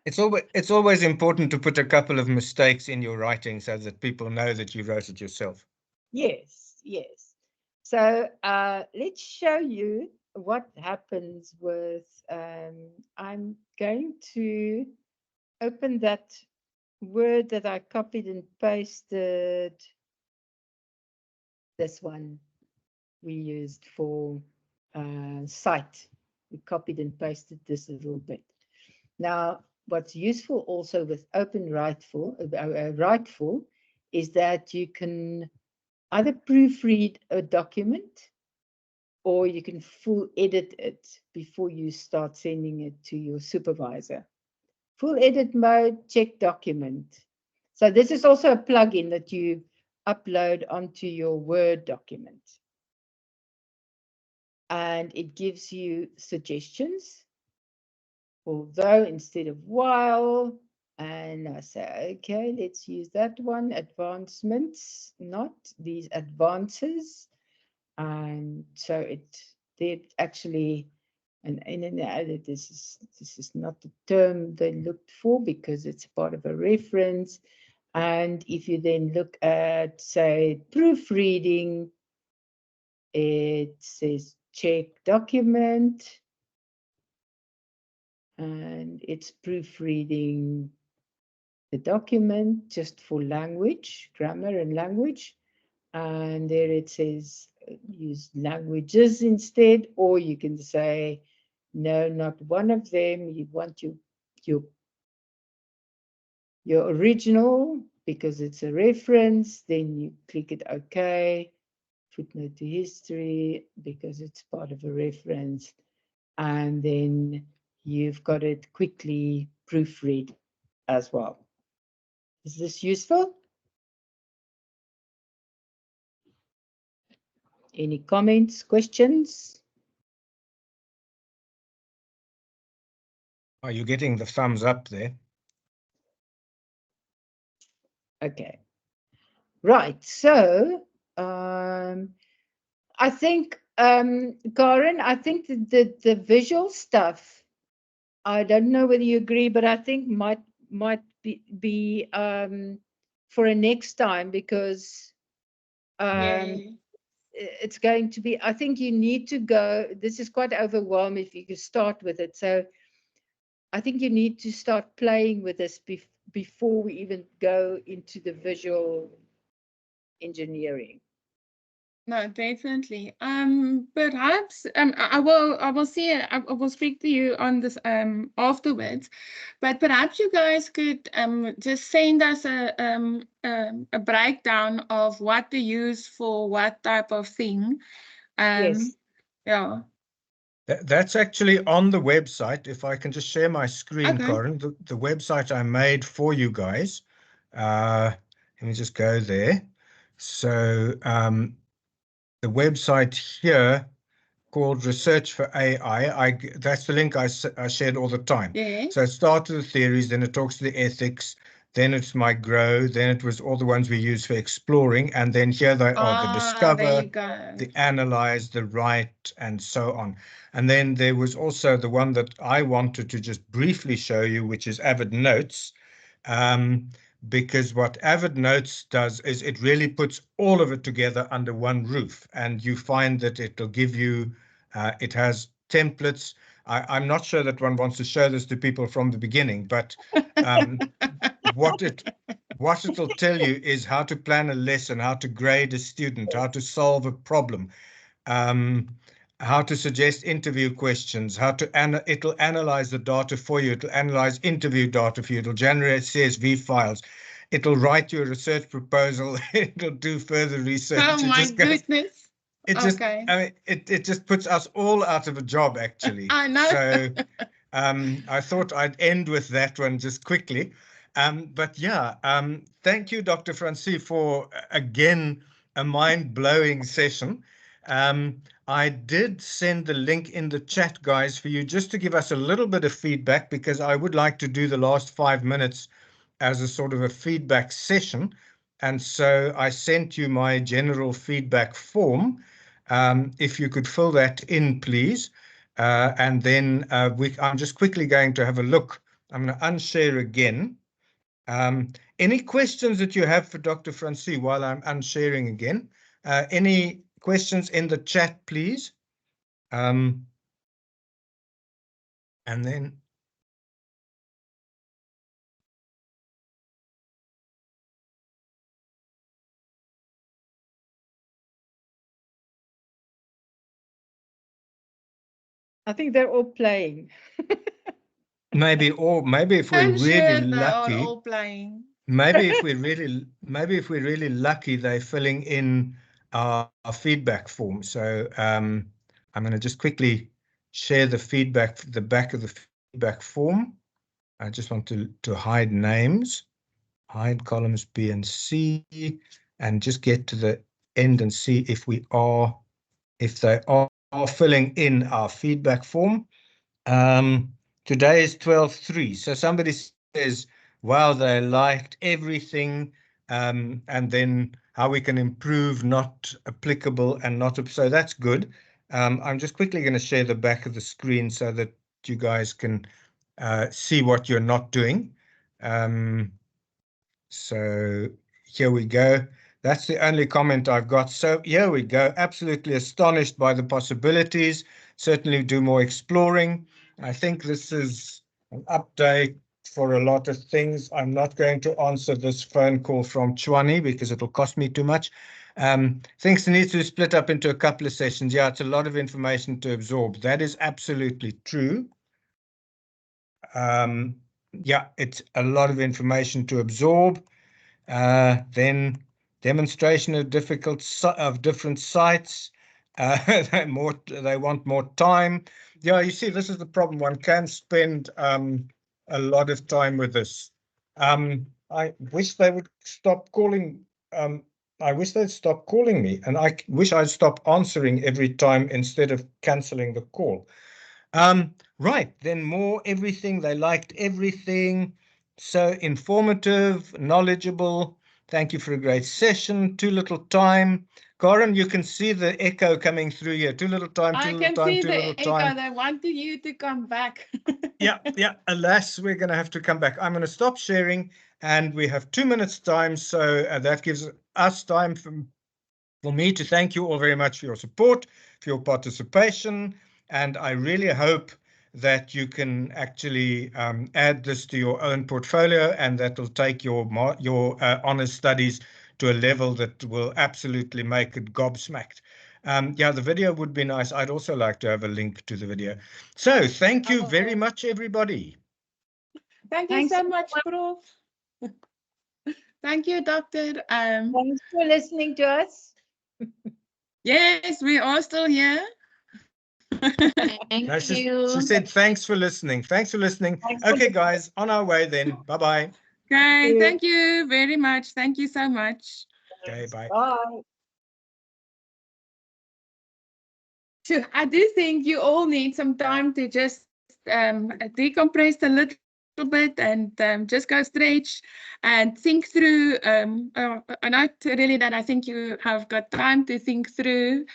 It's always important to put a couple of mistakes in your writing so that people know that you wrote it yourself. Yes, yes. So let's show you what happens with, I'm going to open that word that I copied and pasted, this one we used for site. We copied and pasted this a little bit. Now, what's useful also with Open Writeful is that you can either proofread a document or you can full edit it before you start sending it to your supervisor. Full edit mode, check document. So this is also a plugin that you upload onto your Word document. And it gives you suggestions. Although instead of while, and I say, okay, let's use that one, advancements, not these advances. And so it did actually, and this is not the term they looked for because it's part of a reference. And if you then look at, say, proofreading, it says check document, and it's proofreading the document just for language, grammar and language. And there it says use languages instead, or you can say, no, not one of them. You want your original because it's a reference, then you click it OK. Footnote to history because it's part of a reference. And then you've got it quickly proofread as well. Is this useful? Any comments, questions? Are you getting the thumbs up there? Okay. Right. So I think, Karen, I think the visual stuff, I don't know whether you agree, but I think might be for a next time because it's going to be, I think you need to go, this is quite overwhelming if you can start with it. So I think you need to start playing with this before we even go into the visual engineering. No, definitely. Perhaps I will see I will speak to you on this afterwards, but perhaps you guys could just send us a breakdown of what to use for what type of thing. Yes. Yeah. That's actually on the website. If I can just share my screen, Okay. Corin, the website I made for you guys. Let me just go there. So the website here called Research for AI. That's the link I shared all the time. Yes. So it starts with the theories, then it talks to the ethics, then it's my grow, then it was all the ones we use for exploring, and then here they are, the There discover, you go. the analyze, the write, and so on. And then there was also the one that I wanted to just briefly show you, which is Avid Notes. Because what Avid Notes does is it really puts all of it together under one roof, and you find that it'll give you, it has templates. I'm not sure that one wants to show this to people from the beginning, but what it'll tell you is how to plan a lesson, how to grade a student, how to solve a problem, how to suggest interview questions, it'll analyze the data for you, it'll analyze interview data for you, it'll generate CSV files, it'll write you a research proposal, it'll do further research. Oh my goodness. It just, I mean, it just puts us all out of a job, actually. I know. So I thought I'd end with that one just quickly. But yeah, thank you, Dr. Francis, for, again, a mind-blowing session. I did send the link in the chat, guys, for you just to give us a little bit of feedback, because I would like to do the last 5 minutes as a sort of a feedback session. And so I sent you my general feedback form. If you could fill that in, please. And then I'm just quickly going to have a look. I'm going to unshare again. Any questions that you have for Dr. Francis while I'm unsharing again? Any questions in the chat, please? And then I think they're all playing. maybe if we're I'm really sure they lucky, are all playing. maybe if we're really lucky, they're filling in our feedback form. So I'm going to just quickly share the feedback, the back of the feedback form. I just want to hide names, hide columns B and C, and just get to the end and see if they are filling in our feedback form. Today is 12:03, so somebody says, wow, they liked everything, and then how we can improve, not applicable, and not, so that's good. I'm just quickly going to share the back of the screen so that you guys can see what you're not doing. So here we go. That's the only comment I've got. So here we go. Absolutely astonished by the possibilities. Certainly do more exploring. I think this is an update for a lot of things. I'm not going to answer this phone call from Chwani because it'll cost me too much. Things need to split up into a couple of sessions. Yeah, it's a lot of information to absorb. That is absolutely true. Yeah, it's a lot of information to absorb. Then demonstration of different sites. They want more time. Yeah, you see, this is the problem. One can spend a lot of time with this. I wish they would stop calling. I wish they'd stop calling me, and I wish I'd stop answering every time instead of canceling the call. Right, then more everything. They liked everything. So informative, knowledgeable. Thank you for a great session. Too little time. Karen, you can see the echo coming through here. Too little time, too little time, too little time. I can see the echo. They wanted you to come back. Yeah. Alas, we're going to have to come back. I'm going to stop sharing, and we have 2 minutes time. So that gives us time for me to thank you all very much for your support, for your participation. And I really hope that you can actually add this to your own portfolio, and that will take your honors studies to a level that will absolutely make it gobsmacked. Yeah, the video would be nice. I'd also like to have a link to the video. So thank you very much, everybody. Thank you so much, Prof. Thank you, Doctor. Thanks for listening to us. Yes, we are still here. Thank She you. said, thanks for listening. Thanks for listening. Okay, guys, on our way then. Bye-bye. Okay, thank you very much. Thank you so much. Okay, bye. Bye. Sure. I do think you all need some time to just decompress a little bit and just go stretch and think through. Not really that I think you have got time to think through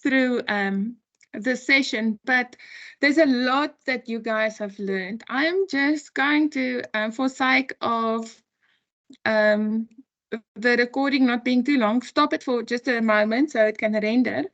the session, but there's a lot that you guys have learned. I'm just going to, for sake of the recording not being too long, stop it for just a moment so it can render.